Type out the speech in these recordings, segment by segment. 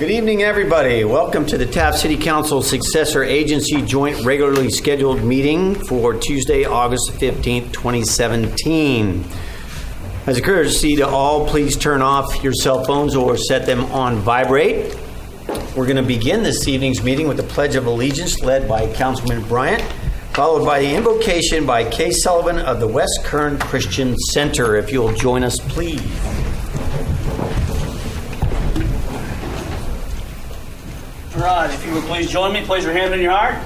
Good evening, everybody. Welcome to the Taft City Council Successor Agency Joint Regularly Scheduled Meeting for Tuesday, August 15th, 2017. As a courtesy to all, please turn off your cell phones or set them on vibrate. We're going to begin this evening's meeting with the Pledge of Allegiance led by Councilman Bryant, followed by the invocation by Kay Sullivan of the West Kern Christian Center. If you'll join us, please. All right, if you would please join me, place your hand on your heart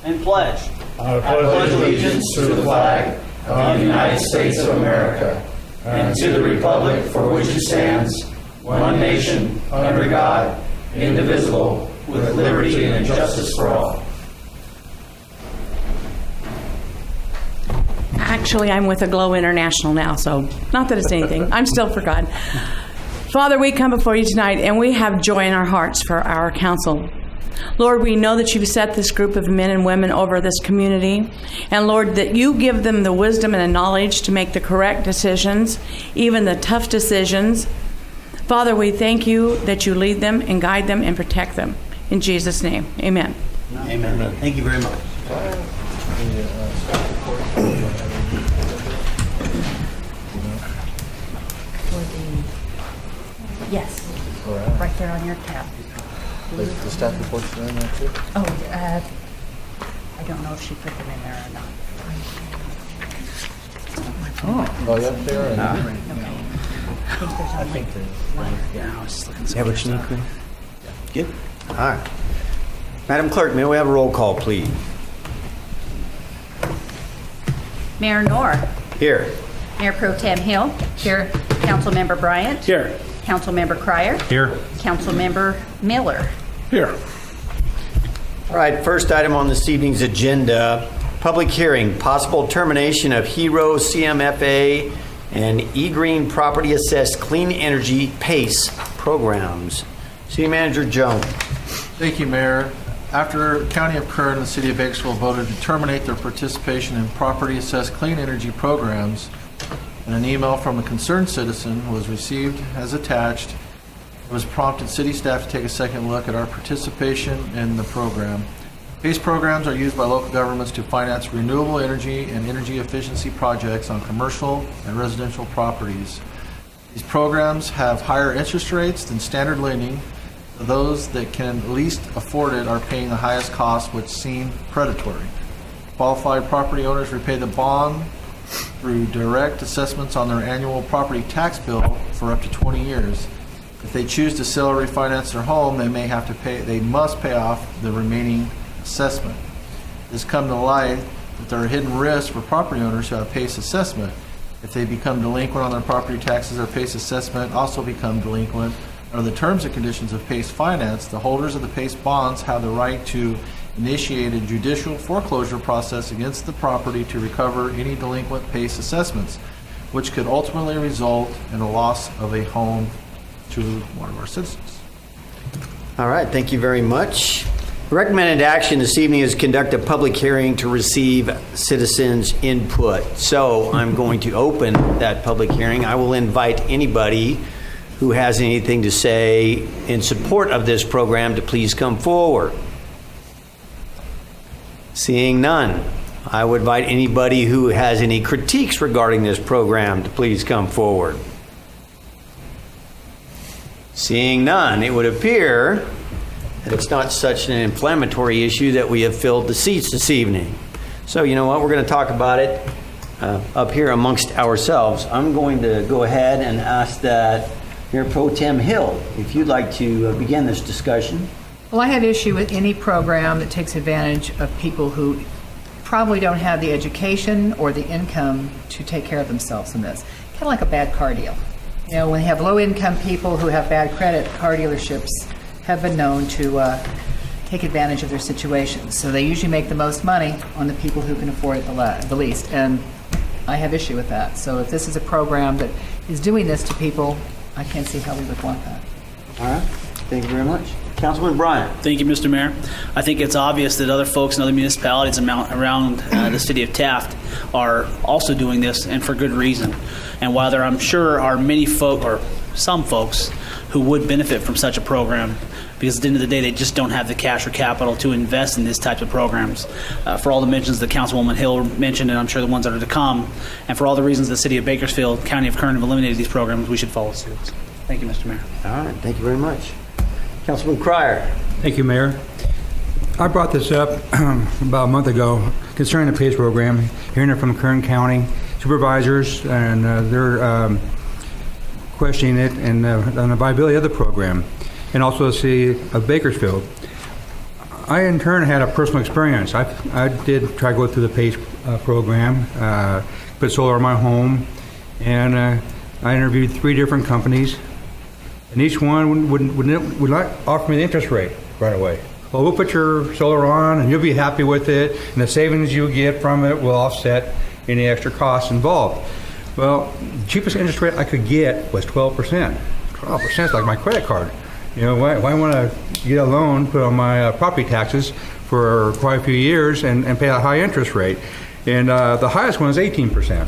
and pledge. I pledge allegiance to the flag of the United States of America and to the republic for which it stands, one nation, under God, indivisible, with liberty and justice for all. Actually, I'm with Aglow International now, so not that it's anything. I'm still for God. Father, we come before you tonight, and we have joy in our hearts for our council. Lord, we know that you've set this group of men and women over this community, and Lord, that you give them the wisdom and the knowledge to make the correct decisions, even the tough decisions. Father, we thank you that you lead them and guide them and protect them. In Jesus' name, amen. Amen. Thank you very much. Yes, right there on your tab. The staff reports are in there too? Oh, I don't know if she put them in there or not. Oh, yeah, they are in there. I think there's only one. Is that what you need, Chris? Good. All right. Madam Clerk, may we have a roll call, please? Mayor Knorr. Here. Mayor Pro Tem Hill. Here. Councilmember Bryant. Here. Councilmember Cryer. Here. Councilmember Miller. Here. All right, first item on this evening's agenda, public hearing, possible termination of Hero, CMFA, and eGreen Property Assessed Clean Energy PACE programs. City Manager Jones. Thank you, Mayor. After County of Kern and the City of Bakersfield voted to terminate their participation in property assessed clean energy programs, and an email from a concerned citizen was received as attached, it was prompted city staff to take a second look at our participation in the program. PACE programs are used by local governments to finance renewable energy and energy efficiency projects on commercial and residential properties. These programs have higher interest rates than standard lending. Those that can least afford it are paying the highest cost, which seem predatory. Qualified property owners repay the bond through direct assessments on their annual property tax bill for up to 20 years. If they choose to sell or refinance their home, they must pay off the remaining assessment. It has come to light that there are hidden risks for property owners who have PACE assessment. If they become delinquent on their property taxes, their PACE assessment also become delinquent. Under the terms and conditions of PACE finance, the holders of the PACE bonds have the right to initiate a judicial foreclosure process against the property to recover any delinquent PACE assessments, which could ultimately result in a loss of a home to one of our citizens. All right, thank you very much. Recommended action this evening is conduct a public hearing to receive citizens' input. So I'm going to open that public hearing. I will invite anybody who has anything to say in support of this program to please come forward. Seeing none, I would invite anybody who has any critiques regarding this program to please come forward. Seeing none, it would appear that it's not such an inflammatory issue that we have filled the seats this evening. So you know what, we're going to talk about it up here amongst ourselves. I'm going to go ahead and ask that Mayor Pro Tem Hill, if you'd like to begin this discussion. Well, I have issue with any program that takes advantage of people who probably don't have the education or the income to take care of themselves in this. Kind of like a bad car deal. You know, when you have low-income people who have bad credit, car dealerships have been known to take advantage of their situations. So they usually make the most money on the people who can afford it the least. And I have issue with that. So if this is a program that is doing this to people, I can't see how we would want that. All right, thank you very much. Councilman Bryant. Thank you, Mr. Mayor. I think it's obvious that other folks in other municipalities around the city of Taft are also doing this, and for good reason. And while there, I'm sure, are many folk, or some folks, who would benefit from such a program, because at the end of the day, they just don't have the cash or capital to invest in these types of programs. For all the mentions that Councilwoman Hill mentioned, and I'm sure the ones that are to come, and for all the reasons the City of Bakersfield, County of Kern have eliminated these programs, we should follow suit. Thank you, Mr. Mayor. All right, thank you very much. Councilman Cryer. Thank you, Mayor. I brought this up about a month ago concerning the PACE program, hearing it from Kern County supervisors, and they're questioning it and the viability of the program, and also the city of Bakersfield. I, in turn, had a personal experience. I did try to go through the PACE program, put solar on my home, and I interviewed 3 different companies, and each one would not offer me the interest rate right away. Well, we'll put your solar on, and you'll be happy with it, and the savings you get from it will offset any extra costs involved. Well, the cheapest interest rate I could get was 12%. 12% is like my credit card. You know, why want to get a loan, put on my property taxes for quite a few years and pay a high interest rate? And the highest one is 18%.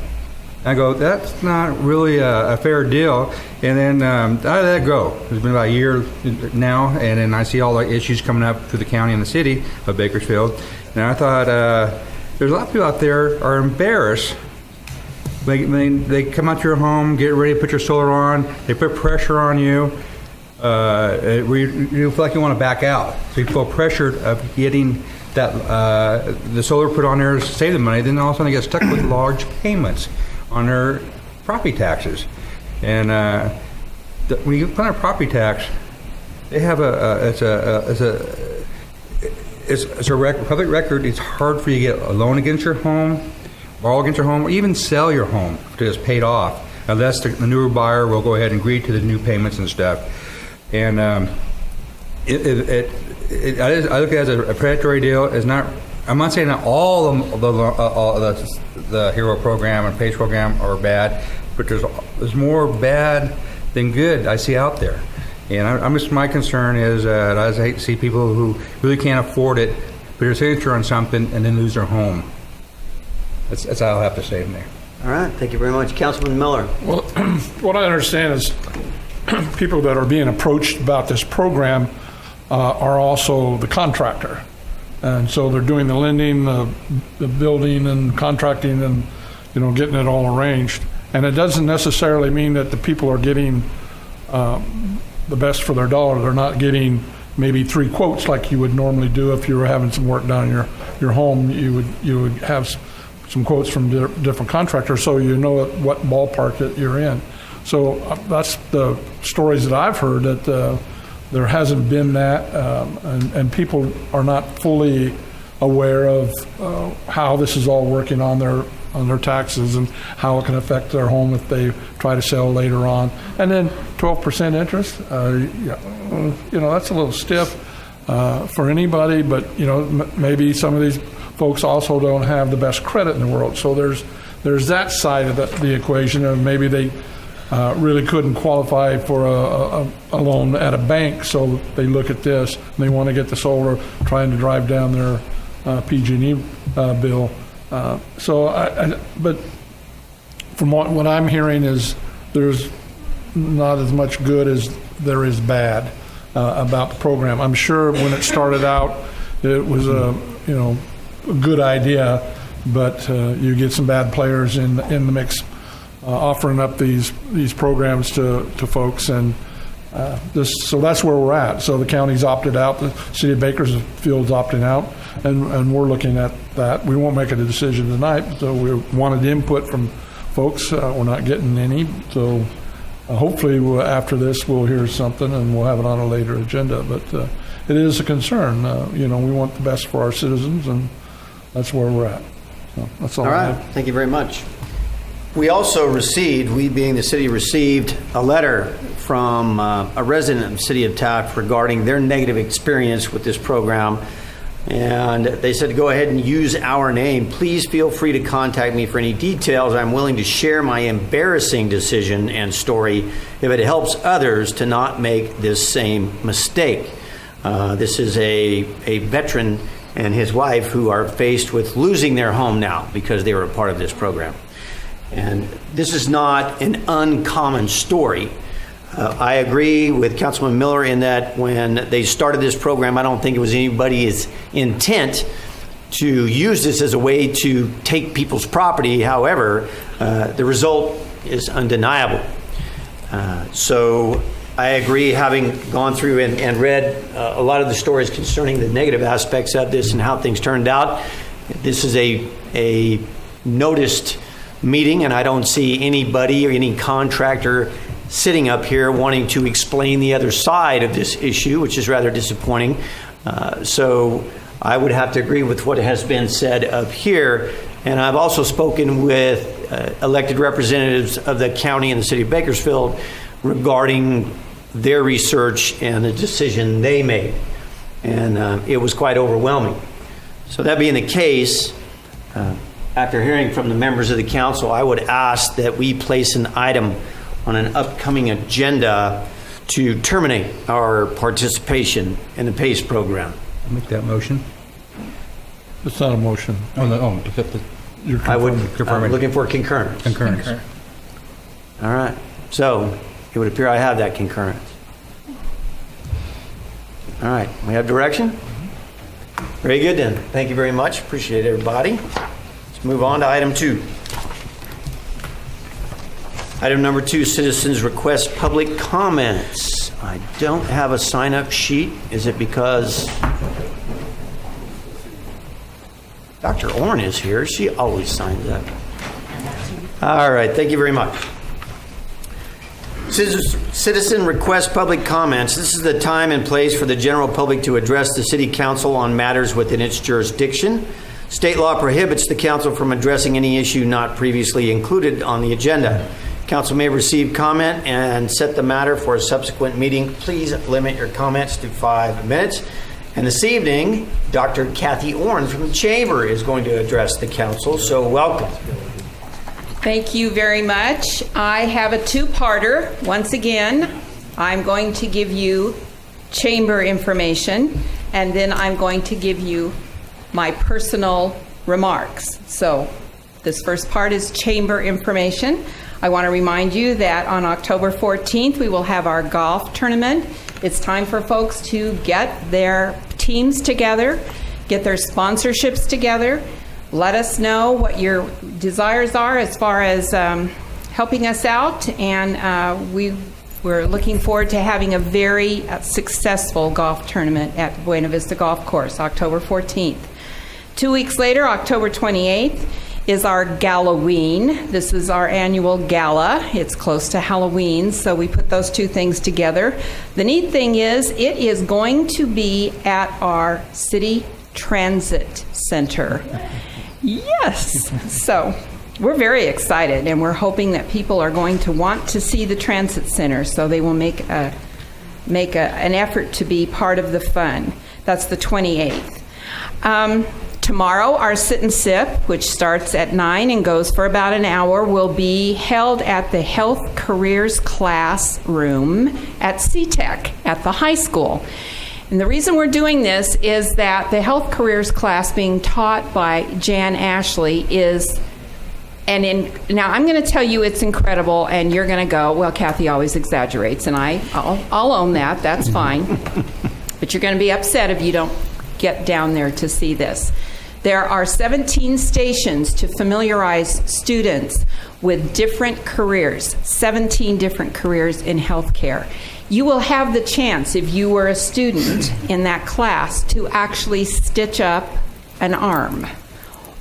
I go, that's not really a fair deal. And then I let it go. It's been about a year now, and then I see all the issues coming up through the county and the city of Bakersfield. And I thought, there's a lot of people out there are embarrassed. They come out to your home, get ready to put your solar on, they put pressure on you. You feel like you want to back out. So you feel pressured of getting that the solar put on there to save the money, then all of a sudden they get stuck with large payments on their property taxes. And when you put on a property tax, they have it's a public record. It's hard for you to get a loan against your home, borrow against your home, or even sell your home to just paid off, unless the newer buyer will go ahead and agree to the new payments and stuff. And I look at it as a predatory deal. It's not. I'm not saying that all the HERO program and PACE program are bad, but there's more bad than good I see out there. And my concern is that I hate to see people who really can't afford it put their signature on something and then lose their home. That's all I have to say, Mayor. All right, thank you very much. Councilman Miller. Well, what I understand is people that are being approached about this program are also the contractor. And so they're doing the lending, the building and contracting and, getting it all arranged. And it doesn't necessarily mean that the people are getting the best for their dollar. They're not getting maybe 3 quotes like you would normally do if you were having some work done in your home. You would have some quotes from different contractors, so you know what ballpark that you're in. So that's the stories that I've heard, that there hasn't been that, and people are not fully aware of how this is all working on their taxes and how it can affect their home if they try to sell later on. And then 12% interest, that's a little stiff for anybody, but maybe some of these folks also don't have the best credit in the world. So there's that side of the equation, and maybe they really couldn't qualify for a loan at a bank, so they look at this and they want to get the solar, trying to drive down their PG&E bill. But from what I'm hearing is there's not as much good as there is bad about the program. I'm sure when it started out, it was a good idea, but you get some bad players in the mix, offering up these programs to folks, and so that's where we're at. So the county's opted out, the city of Bakersfield's opting out, and we're looking at that. We won't make a decision tonight, so we wanted input from folks. We're not getting any, so hopefully after this we'll hear something and we'll have it on a later agenda. But it is a concern. We want the best for our citizens, and that's where we're at. So that's all. All I right, have. thank you very much. We also received, we being the city, received a letter from a resident of the city of Taft regarding their negative experience with this program. And they said to go ahead and use our name. Please feel free to contact me for any details. I'm willing to share my embarrassing decision and story if it helps others to not make this same mistake. This is a veteran and his wife who are faced with losing their home now because they were a part of this program. And this is not an uncommon story. I agree with Councilman Miller in that when they started this program, I don't think it was anybody's intent to use this as a way to take people's property. However, the result is undeniable. So I agree, having gone through and read a lot of the stories concerning the negative aspects of this and how things turned out. This is a noticed meeting, and I don't see anybody or any contractor sitting up here wanting to explain the other side of this issue, which is rather disappointing. So I would have to agree with what has been said up here. And I've also spoken with elected representatives of the county and the city of Bakersfield regarding their research and the decision they made. And it was quite overwhelming. So that being the case, after hearing from the members of the council, I would ask that we place an item on an upcoming agenda to terminate our participation in the PACE program. I'll make that motion. It's not a motion. Except the I'm looking for concurrence. concurrence. All right. So it would appear I have that concurrence. All right. We have direction? Very good then. Thank you very much. Appreciate it, everybody. Let's move on to item 2. Item number 2, citizens request public comments. I don't have a sign-up sheet. Is it because Dr. Orrin is here? She always signs up. All right. Thank you very much. Citizen request public comments. This is the time and place for the general public to address the city council on matters within its jurisdiction. State law prohibits the council from addressing any issue not previously included on the agenda. Council may receive comment and set the matter for a subsequent meeting. Please limit your comments to 5 minutes. And this evening, Dr. Kathy Orrin from the Chamber is going to address the council, so welcome. Thank you very much. I have a two-parter. Once again, I'm going to give you chamber information, and then I'm going to give you my personal remarks. So this first part is chamber information. I want to remind you that on October 14th, we will have our golf tournament. It's time for folks to get their teams together, get their sponsorships together. Let us know what your desires are as far as helping us out, and we're looking forward to having a very successful golf tournament at Buena Vista Golf Course, October 14th. 2 weeks later, October 28th, is our Galloween. This is our annual gala. It's close to Halloween, so we put those two things together. The neat thing is, it is going to be at our City Transit Center. Yes. So we're very excited, and we're hoping that people are going to want to see the Transit Center, so they will make an effort to be part of the fun. That's the 28th. Tomorrow, our Sit and Sip, which starts at 9 and goes for about an hour, will be held at the Health Careers Classroom at CTEC at the high school. And the reason we're doing this is that the health careers class being taught by Jan Ashley is, now I'm going to tell you it's incredible, and you're going to go, well, Kathy always exaggerates, and I'll own that. That's fine. But you're going to be upset if you don't get down there to see this. There are 17 stations to familiarize students with different careers, 17 different careers in healthcare. You will have the chance, if you were a student in that class, to actually stitch up an arm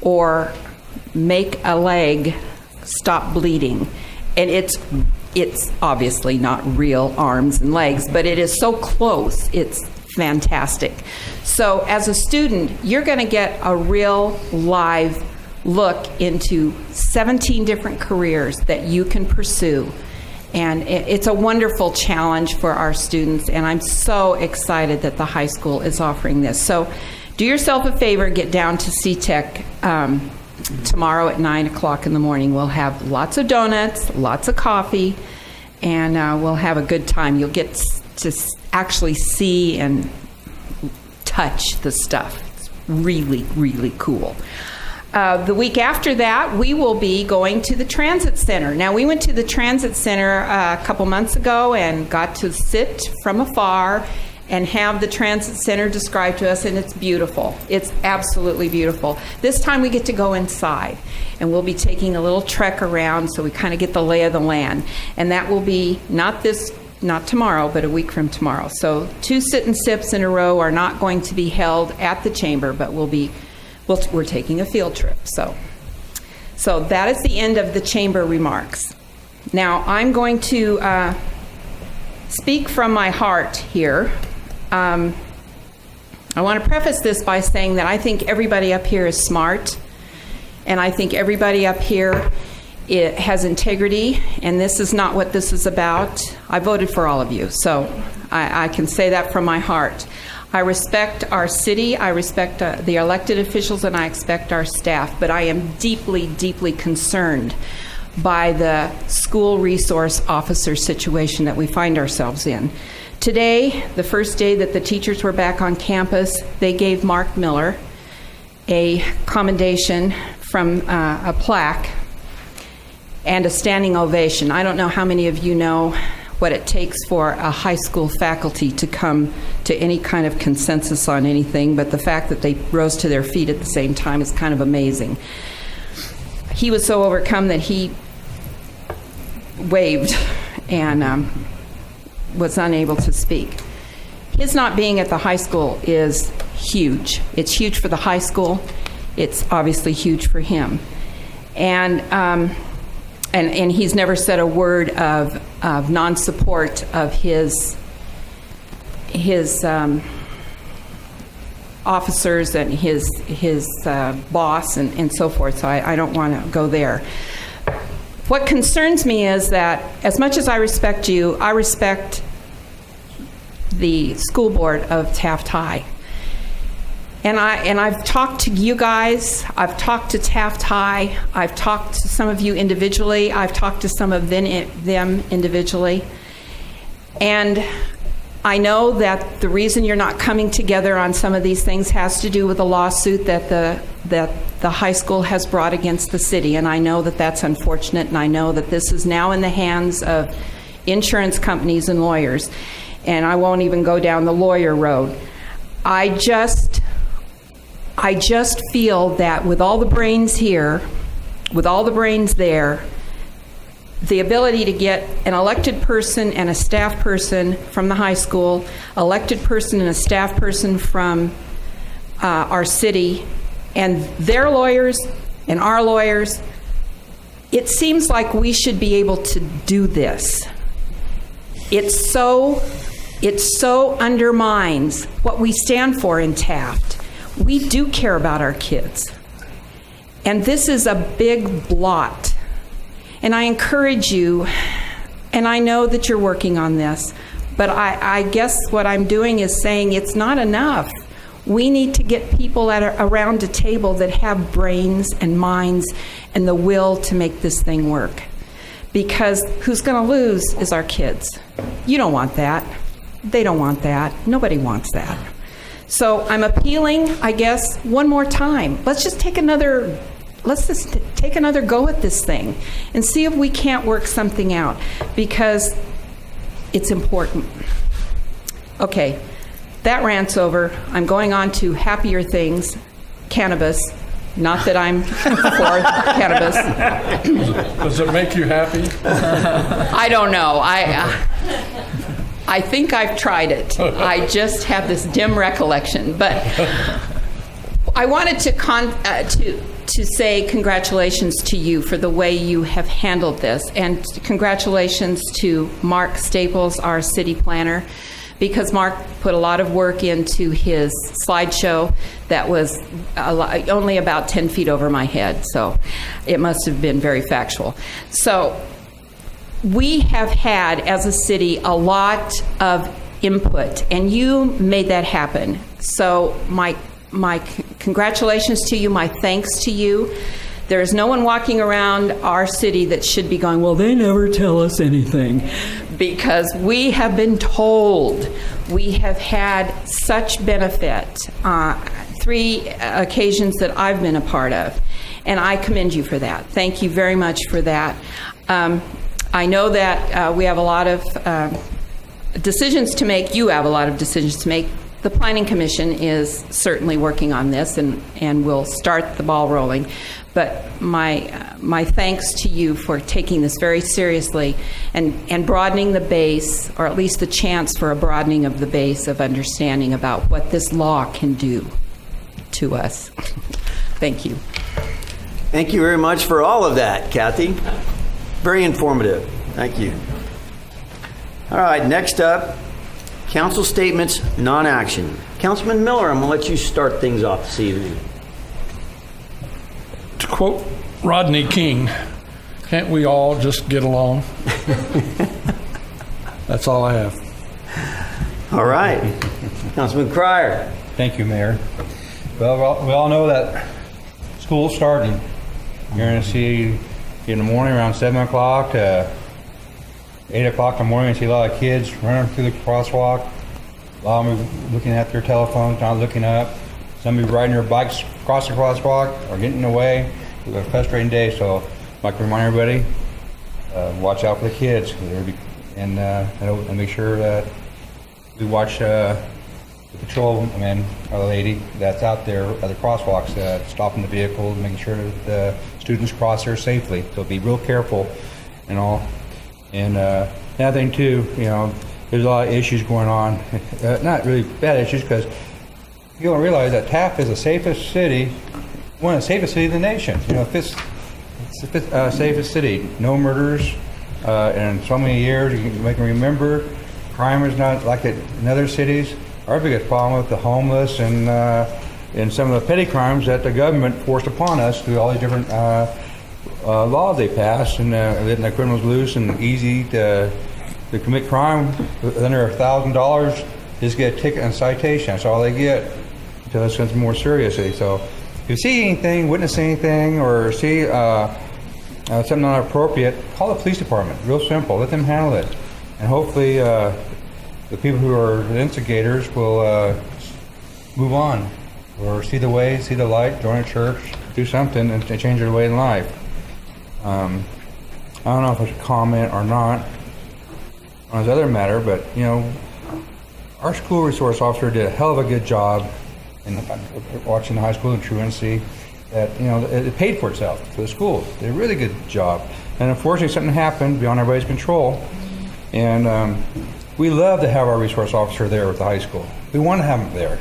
or make a leg stop bleeding. And it's obviously not real arms and legs, but it is so close. It's fantastic. So as a student, you're going to get a real live look into 17 different careers that you can pursue. And it's a wonderful challenge for our students, and I'm so excited that the high school is offering this. So do yourself a favor, get down to CTEC tomorrow at 9 o'clock in the morning. We'll have lots of donuts, lots of coffee, and we'll have a good time. You'll get to actually see and touch the stuff. It's really, really cool. The week after that, we will be going to the Transit Center. Now, we went to the Transit Center a couple months ago and got to sit from afar and have the Transit Center described to us, and it's beautiful. It's absolutely beautiful. This time we get to go inside, and we'll be taking a little trek around so we kind of get the lay of the land. And that will be not tomorrow, but a week from tomorrow. So 2 sit and sips in a row are not going to be held at the chamber, but we're taking a field trip. So that is the end of the chamber remarks. Now I'm going to speak from my heart here. I want to preface this by saying that I think everybody up here is smart, and I think everybody up here has integrity, and this is not what this is about. I voted for all of you, so I can say that from my heart. I respect our city, I respect the elected officials, and I respect our staff, but I am deeply, deeply concerned by the school resource officer situation that we find ourselves in. Today, the first day that the teachers were back on campus, they gave Mark Miller a commendation from a plaque and a standing ovation. I don't know how many of you know what it takes for a high school faculty to come to any kind of consensus on anything, but the fact that they rose to their feet at the same time is kind of amazing. He was so overcome that he waved and was unable to speak. His not being at the high school is huge. It's huge for the high school. It's obviously huge for him. And he's never said a word of non-support of his officers and his boss and so forth, so I don't want to go there. What concerns me is that as much as I respect you, I respect the school board of Taft High. And I've talked to you guys, I've talked to Taft High, I've talked to some of you individually, I've talked to some of them individually. And I know that the reason you're not coming together on some of these things has to do with a lawsuit that the high school has brought against the city, and I know that that's unfortunate, and I know that this is now in the hands of insurance companies and lawyers, and I won't even go down the lawyer road. I just feel that with all the brains here, with all the brains there, the ability to get an elected person and a staff person from the high school, elected person and a staff person from our city, and their lawyers and our lawyers, it seems like we should be able to do this. It so undermines what we stand for in Taft. We do care about our kids. And this is a big blot. And I encourage you, and I know that you're working on this, but I guess what I'm doing is saying it's not enough. We need to get people around a table that have brains and minds and the will to make this thing work. Because who's going to lose is our kids. You don't want that. They don't want that. Nobody wants that. So I'm appealing, I guess, one more time. Let's just take another go at this thing and see if we can't work something out, because it's important. Okay, that rant's over. I'm going on to happier things, cannabis. Not that I'm for cannabis. Does it make you happy? I don't know. I think I've tried it. I just have this dim recollection. But I wanted to say congratulations to you for the way you have handled this, and congratulations to Mark Staples, our city planner, because Mark put a lot of work into his slideshow that was only about 10 feet over my head, so it must have been very factual. So we have had, as a city, a lot of input, and you made that happen. So my congratulations to you, my thanks to you. There is no one walking around our city that should be going, well, they never tell us anything, because we have been told. We have had such benefit, 3 occasions that I've been a part of. And I commend you for that. Thank you very much for that. I know that we have a lot of decisions to make. You have a lot of decisions to make. The Planning Commission is certainly working on this and will start the ball rolling. But my thanks to you for taking this very seriously and broadening the base, or at least the chance for a broadening of the base of understanding about what this law can do to us. Thank you. Thank you very much for all of that, Kathy. Very informative. Thank you. All right, next up, council statements, non-action. Councilman Miller, I'm going to let you start things off this evening. To quote Rodney King, can't we all just get along? That's all I have. All right. Councilman Cryer. Thank you, Mayor. Well, we all know that school's starting. You're going to see in the morning around 7 o'clock to 8 o'clock in the morning, you see a lot of kids running through the crosswalk. A lot of them looking at their telephones, not looking up. Some of you riding their bikes across the crosswalk or getting in the way. It's a frustrating day, so I'd like to remind everybody, watch out for the kids and make sure that we watch the patrolman or the lady that's out there at the crosswalks, stopping the vehicles, making sure that the students cross there safely. So be real careful and all. And another thing too, there's a lot of issues going on. Not really bad issues, because you don't realize that Taft is the safest city, one of the safest cities in the nation. It's the fifth safest city. No murders in so many years. You can make them remember. Crime is not like it in other cities. Our biggest problem with the homeless and some of the petty crimes that the government forced upon us through all these different laws they passed, and letting the criminals loose and easy to commit crime under $1,000, just get a ticket and a citation. That's all they get until it's something more seriously. So if you see anything, witness anything, or see something not appropriate, call the police department. Real simple. Let them handle it. And hopefully the people who are the instigators will move on, or see the way, see the light, join a church, do something and change their way in life. I don't know if I should comment or not on this other matter, but our school resource officer did a hell of a good job in watching the high school in truancy. That it paid for itself for the schools. They did a really good job. And unfortunately, something happened beyond everybody's control. And we love to have our resource officer there with the high school. We want to have him there.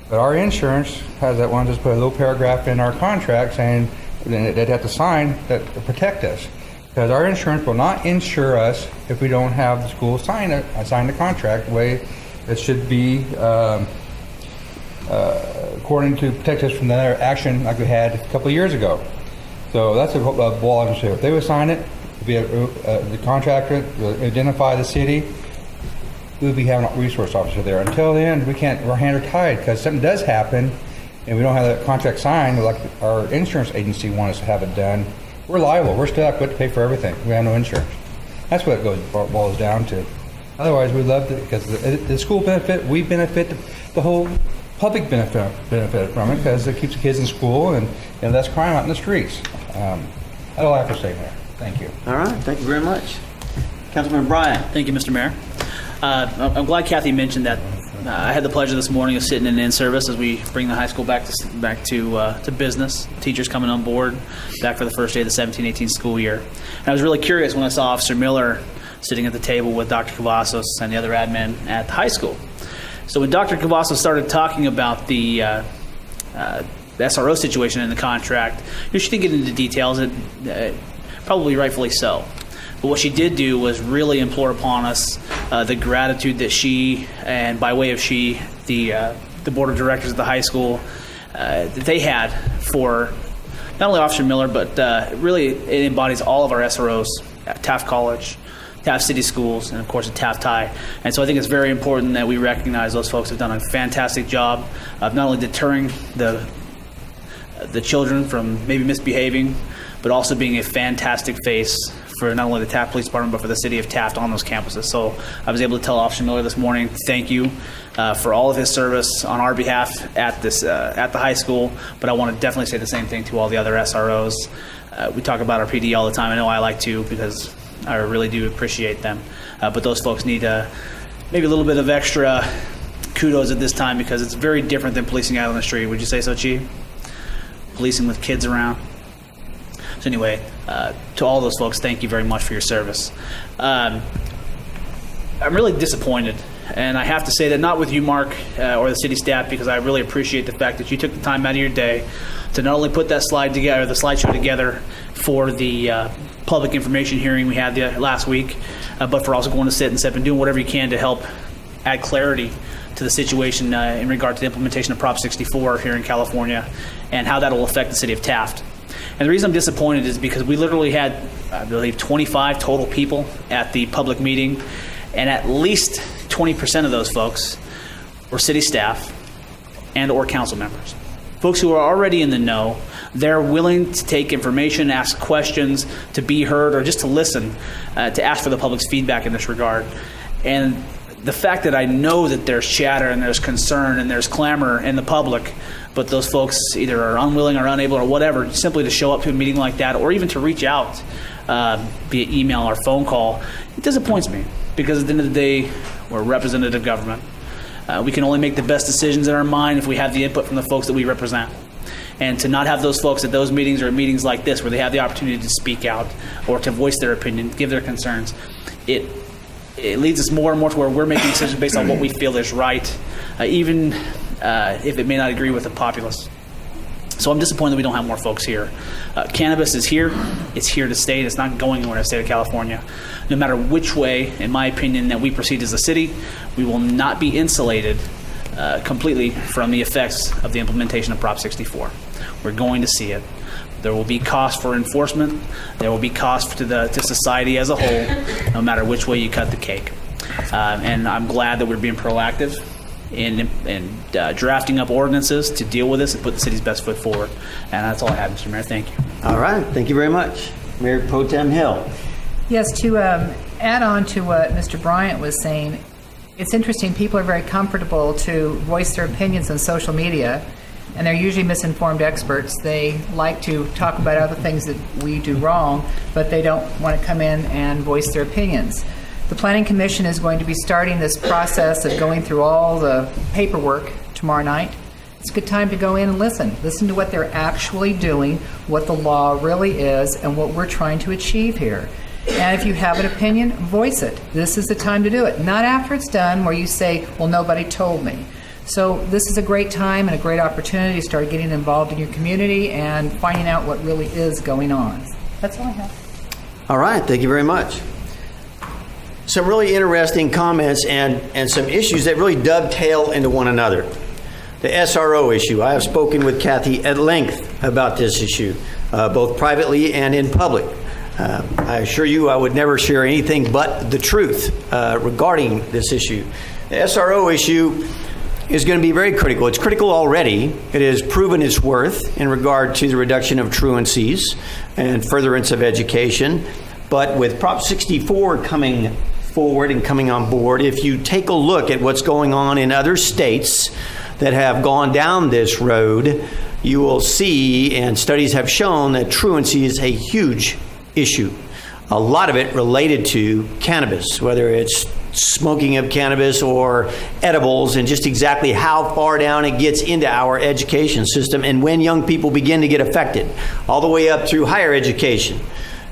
But our insurance has that one, just put a little paragraph in our contract saying they'd have to sign that to protect us. Because our insurance will not insure us if we don't have the school sign the contract the way it should be, according to protect us from another action like we had a couple of years ago. So that's a ball I'm sure. If they would sign it, the contractor will identify the city, we'll be having a resource officer there. Until then, we're hands are tied, because something does happen and we don't have that contract signed like our insurance agency wants us to have it done. We're liable. We're stuck. We have to pay for everything. We have no insurance. That's what it boils down to. Otherwise, we love it because the school benefit, we benefit, the whole public benefit from it, because it keeps the kids in school and less crime out in the streets. That's all I have to say, Mayor. Thank you. All right. Thank you very much. Councilman Bryant. Thank you, Mr. Mayor. I'm glad Kathy mentioned that. I had the pleasure this morning of sitting in service as we bring the high school back to business. Teachers coming on board, back for the first day of the 17-18 school year. And I was really curious when I saw Officer Miller sitting at the table with Dr. Cavazos and the other admin at the high school. So when Dr. Cavazos started talking about the SRO situation in the contract, she didn't get into details, probably rightfully so. But what she did do was really implore upon us the gratitude that she, and by way of she, the board of directors of the high school, that they had for not only Officer Miller, but really it embodies all of our SROs at Taft College, Taft City Schools, and of course at Taft High. And so I think it's very important that we recognize those folks have done a fantastic job of not only deterring the children from maybe misbehaving, but also being a fantastic face for not only the Taft Police Department, but for the city of Taft on those campuses. So I was able to tell Officer Miller this morning, thank you for all of his service on our behalf at the high school, but I want to definitely say the same thing to all the other SROs. We talk about our PD all the time. I know I like to, because I really do appreciate them. But those folks need maybe a little bit of extra kudos at this time, because it's very different than policing out on the street. Would you say so, Chief? Policing with kids around. So anyway, to all those folks, thank you very much for your service. I'm really disappointed, and I have to say that not with you, Mark, or the city staff, because I really appreciate the fact that you took the time out of your day to not only put that slide together, the slideshow together for the public information hearing we had last week, but for also going to sit and doing whatever you can to help add clarity to the situation in regard to the implementation of Prop 64 here in California and how that will affect the city of Taft. And the reason I'm disappointed is because we literally had, I believe, 25 total people at the public meeting, and at least 20% of those folks were city staff and or council members. Folks who are already in the know. They're willing to take information, ask questions, to be heard, or just to listen, to ask for the public's feedback in this regard. And the fact that I know that there's chatter and there's concern and there's clamor in the public, but those folks either are unwilling or unable or whatever, simply to show up to a meeting like that, or even to reach out via email or phone call, it disappoints me, because at the end of the day, we're a representative government. We can only make the best decisions in our mind if we have the input from the folks that we represent. And to not have those folks at those meetings or at meetings like this where they have the opportunity to speak out or to voice their opinion, give their concerns, it leads us more and more to where we're making decisions based on what we feel is right, even if it may not agree with the populace. So I'm disappointed that we don't have more folks here. Cannabis is here. It's here to stay. It's not going anywhere in the state of California. No matter which way, in my opinion, that we proceed as a city, we will not be insulated completely from the effects of the implementation of Prop 64. We're going to see it. There will be cost for enforcement. There will be cost to society as a whole, no matter which way you cut the cake. And I'm glad that we're being proactive in drafting up ordinances to deal with this and put the city's best foot forward. And that's all I have, Mr. Mayor. Thank you. All right. Thank you very much. Mayor Pro Tem Hill. Yes, to add on to what Mr. Bryant was saying, it's interesting. People are very comfortable to voice their opinions on social media, and they're usually misinformed experts. They like to talk about other things that we do wrong, but they don't want to come in and voice their opinions. The Planning Commission is going to be starting this process of going through all the paperwork tomorrow night. It's a good time to go in and listen to what they're actually doing, what the law really is, and what we're trying to achieve here. And if you have an opinion, voice it. This is the time to do it. Not after it's done, where you say, well, nobody told me. So this is a great time and a great opportunity to start getting involved in your community and finding out what really is going on. That's all I have. All right. Thank you very much. Some really interesting comments and some issues that really dovetail into one another. The SRO issue. I have spoken with Kathy at length about this issue, both privately and in public. I assure you I would never share anything but the truth regarding this issue. The SRO issue is going to be very critical. It's critical already. It has proven its worth in regard to the reduction of truancies and furtherance of education. But with Prop 64 coming forward and coming on board, if you take a look at what's going on in other states that have gone down this road, you will see, and studies have shown, that truancy is a huge issue. A lot of it related to cannabis, whether it's smoking of cannabis or edibles, and just exactly how far down it gets into our education system and when young people begin to get affected, all the way up through higher education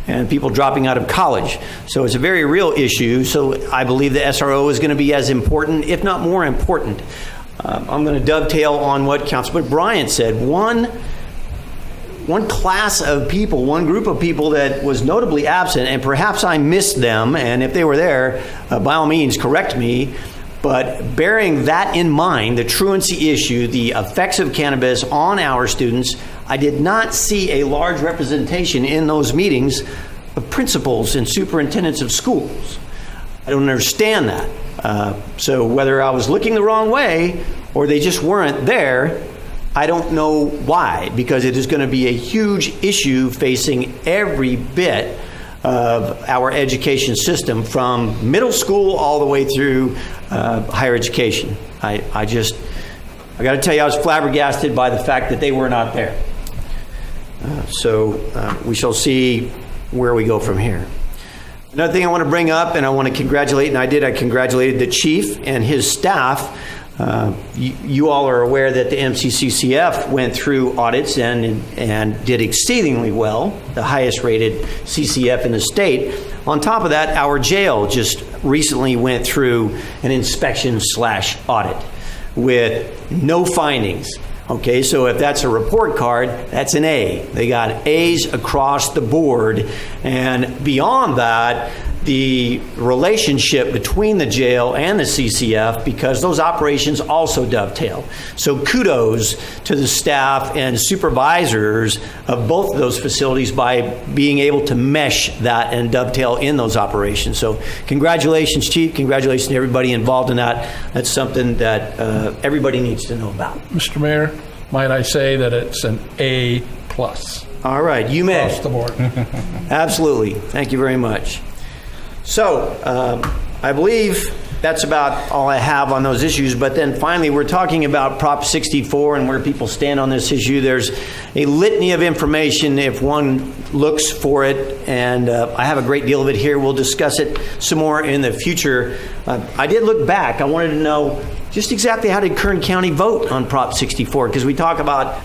and people dropping out of college. So it's a very real issue. So I believe the SRO is going to be as important, if not more important. I'm going to dovetail on what Councilman Bryant said. One class of people, one group of people that was notably absent, and perhaps I missed them, and if they were there, by all means, correct me, but bearing that in mind, the truancy issue, the effects of cannabis on our students, I did not see a large representation in those meetings of principals and superintendents of schools. I don't understand that. So whether I was looking the wrong way or they just weren't there, I don't know why, because it is going to be a huge issue facing every bit of our education system, from middle school all the way through higher education. I got to tell you, I was flabbergasted by the fact that they were not there. So we shall see where we go from here. Another thing I want to bring up, and I want to congratulate, and I congratulated the chief and his staff. You all are aware that the MCCCF went through audits and did exceedingly well, the highest rated CCF in the state. On top of that, our jail just recently went through an inspection/audit with no findings. Okay, so if that's a report card, that's an A. They got A's across the board. And beyond that, the relationship between the jail and the CCF, because those operations also dovetail. So kudos to the staff and supervisors of both of those facilities by being able to mesh that and dovetail in those operations. So congratulations, Chief. Congratulations to everybody involved in that. That's something that everybody needs to know about. Mr. Mayor, might I say that it's an A+. All right, you may. Across the board. Absolutely. Thank you very much. So, I believe that's about all I have on those issues. But then finally, we're talking about Prop 64 and where people stand on this issue. There's a litany of information if one looks for it, and I have a great deal of it here. We'll discuss it some more in the future. I did look back. I wanted to know just exactly how did Kern County vote on Prop 64, because we talk about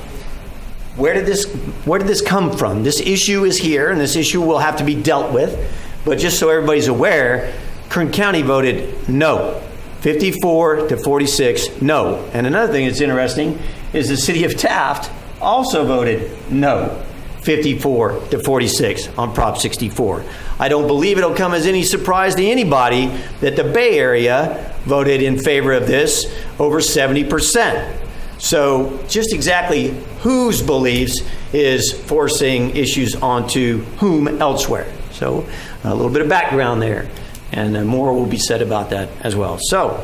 where did this come from? This issue is here, and this issue will have to be dealt with. But just so everybody's aware, Kern County voted no, 54 to 46, no. And another thing that's interesting is the city of Taft also voted no, 54 to 46 on Prop 64. I don't believe it'll come as any surprise to anybody that the Bay Area voted in favor of this, over 70%. So just exactly whose beliefs is forcing issues onto whom elsewhere. So a little bit of background there, and more will be said about that as well. So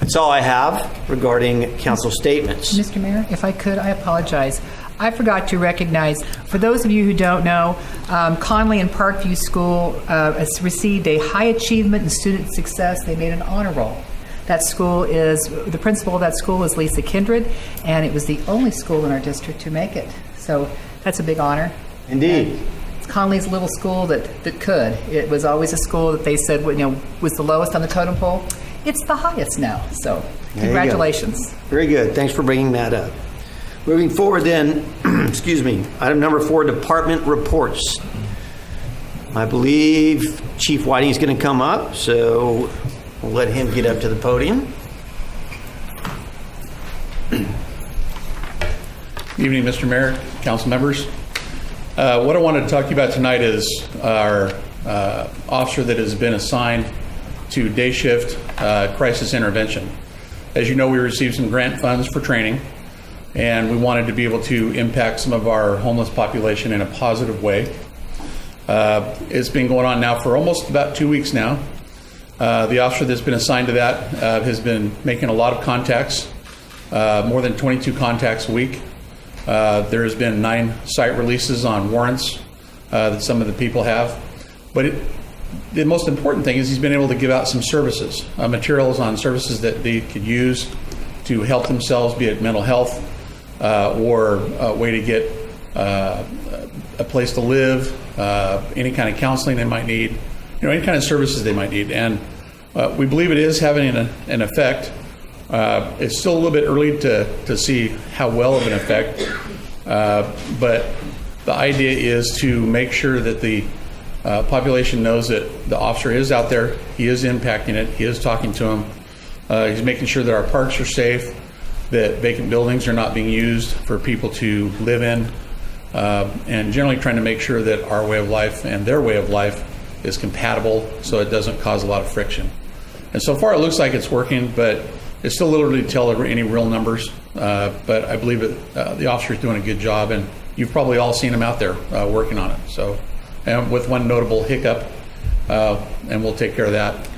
that's all I have regarding council statements. Mr. Mayor, if I could, I apologize. I forgot to recognize, for those of you who don't know, Conley and Parkview School has received a high achievement in student success. They made an honor roll. That school is, the principal of that school is Lisa Kindred, and it was the only school in our district to make it. So that's a big honor. Indeed. Conley's a little school that could. It was always a school that they said was the lowest on the totem pole. It's the highest now. So congratulations. Very good. Thanks for bringing that up. Moving forward then, excuse me, item number 4, department reports. I believe Chief Whiting is going to come up, so we'll let him get up to the podium. Good evening, Mr. Mayor, council members. What I wanted to talk to you about tonight is our officer that has been assigned to day shift crisis intervention. As you know, we received some grant funds for training, and we wanted to be able to impact some of our homeless population in a positive way. It's been going on now for almost about 2 weeks now. The officer that's been assigned to that has been making a lot of contacts, more than 22 contacts a week. There has been 9 site releases on warrants that some of the people have. But the most important thing is he's been able to give out some services, materials on services that they could use to help themselves, be it mental health or a way to get a place to live, any kind of counseling they might need, any kind of services they might need. And we believe it is having an effect. It's still a little bit early to see how well of an effect, but the idea is to make sure that the population knows that the officer is out there, he is impacting it, he is talking to them, he's making sure that our parks are safe, that vacant buildings are not being used for people to live in, and generally trying to make sure that our way of life and their way of life is compatible so it doesn't cause a lot of friction. And so far it looks like it's working, but it's still a little early to tell any real numbers, but I believe the officer is doing a good job, and you've probably all seen him out there working on it. So, and with one notable hiccup, and we'll take care of that.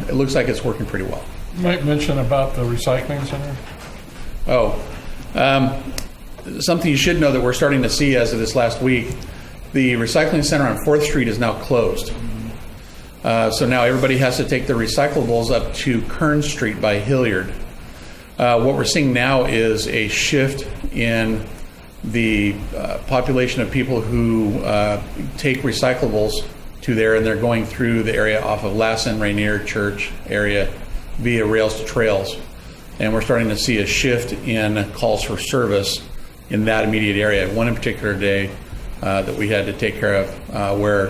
It looks like it's working pretty well. You might mention about the recycling center. Something you should know that we're starting to see as of this last week The recycling center on 4th Street is now closed. So now everybody has to take their recyclables up to Kern Street by Hilliard. What we're seeing now is a shift in the population of people who take recyclables to there, and they're going through the area off of Lassen, Rainier, Church area via Rails to Trails. And we're starting to see a shift in calls for service in that immediate area. One in particular day that we had to take care of where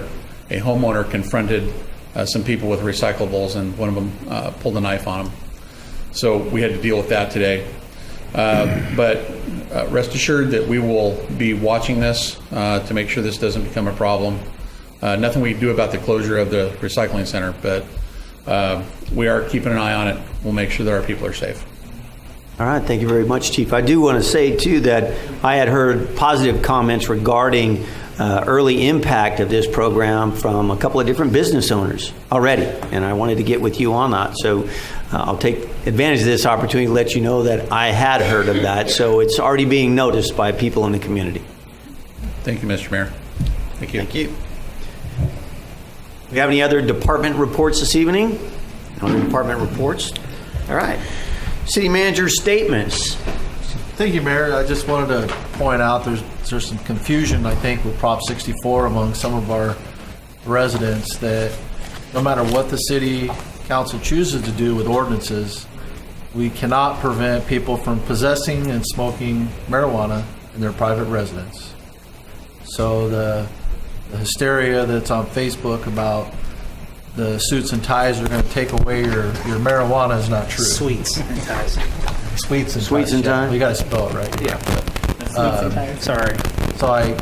a homeowner confronted some people with recyclables, and one of them pulled a knife on them. So we had to deal with that today. But rest assured that we will be watching this to make sure this doesn't become a problem. Nothing we can do about the closure of the recycling center, but we are keeping an eye on it. We'll make sure that our people are safe. All right, thank you very much, Chief. I do want to say, too, that I had heard positive comments regarding early impact of this program from a couple of different business owners already, and I wanted to get with you on that. So I'll take advantage of this opportunity to let you know that I had heard of that, so it's already being noticed by people in the community. Thank you, Mr. Mayor. Thank you. Thank you. We have any other department reports this evening? No other department reports? All right. City manager statements. Thank you, Mayor. I just wanted to point out there's some confusion, I think, with Prop 64 among some of our residents, that no matter what the city council chooses to do with ordinances, we cannot prevent people from possessing and smoking marijuana in their private residence. So the hysteria that's on Facebook about the suits and ties are going to take away your marijuana is not true. Sweets and ties. Sweets and Sweets and yeah. ties? You got to spell it right. Yeah. Sorry. So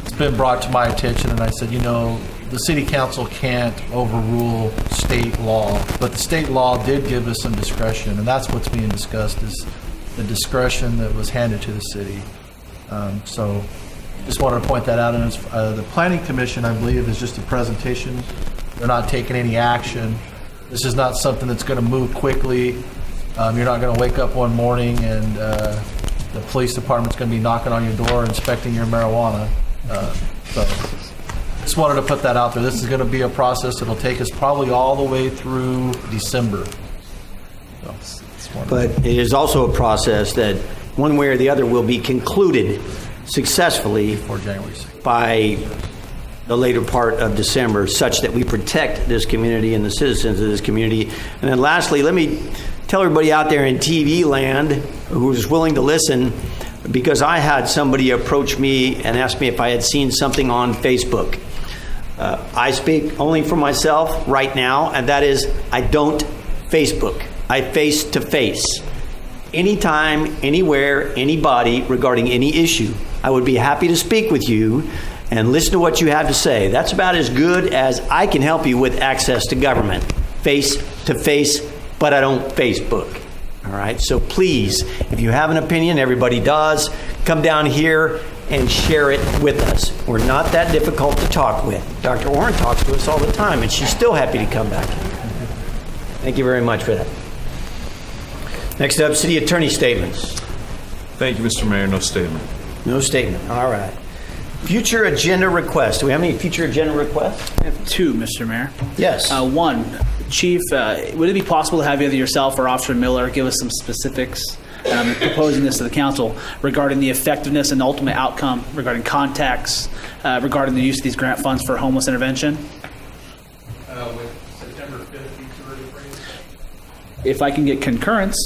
it's been brought to my attention, and I said, the city council can't overrule state law, but the state law did give us some discretion, and that's what's being discussed, is the discretion that was handed to the city. So just wanted to point that out. And the Planning Commission, I believe, is just a presentation. They're not taking any action. This is not something that's going to move quickly. You're not going to wake up one morning and the police department's going to be knocking on your door, inspecting your marijuana. So just wanted to put that out there. This is going to be a process that'll take us probably all the way through December. But it is also a process that one way or the other will be concluded successfully For January 6th. by the later part of December, such that we protect this community and the citizens of this community. And then lastly, let me tell everybody out there in TV land who's willing to listen, because I had somebody approach me and ask me if I had seen something on Facebook. I speak only for myself right now, and that is, I don't Facebook. I face to face. Anytime, anywhere, anybody regarding any issue, I would be happy to speak with you and listen to what you have to say. That's about as good as I can help you with access to government, face to face, but I don't Facebook. All right, so please, if you have an opinion, everybody does, come down here and share it with us. We're not that difficult to talk with. Dr. Orrin talks to us all the time, and she's still happy to come back. Thank you very much for that. Next up, city attorney statements. Thank you, Mr. Mayor. No statement. No statement. All right. Future agenda requests. Do we have any future agenda requests? I have two, Mr. Mayor. Yes. One, Chief, would it be possible to have either yourself or Officer Miller give us some specifics, proposing this to the council, regarding the effectiveness and ultimate outcome, regarding contacts, regarding the use of these grant funds for homeless intervention? With September 5th, future rephrase? If I can get concurrence,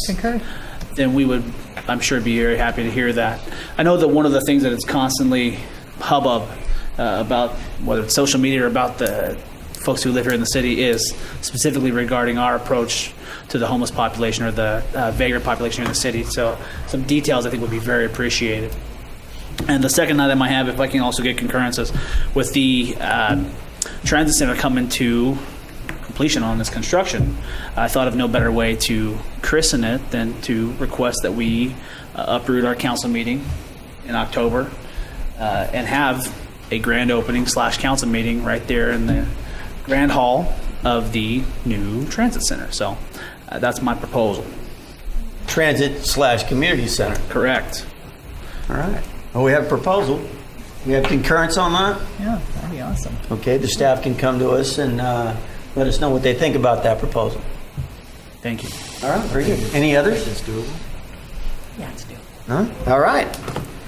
then we would, I'm sure, be very happy to hear that. I know that one of the things that it's constantly hubbub about, whether it's social media or about the folks who live here in the city, is specifically regarding our approach to the homeless population or the vagrant population here in the city. So some details I think would be very appreciated. And the second item I have, if I can also get concurrences, with the transit center coming to completion on this construction, I thought of no better way to christen it than to request that we uproot our council meeting in October and have a grand opening / council meeting right there in the grand hall of the new transit center. So that's my proposal. Transit / community center. Correct. All right. Well, we have a proposal. We have concurrence on that? Yeah, that'd be awesome. Okay, the staff can come to us and let us know what they think about that proposal. Thank you. All right, very good. Any others? Yeah, it's due. Huh? All right.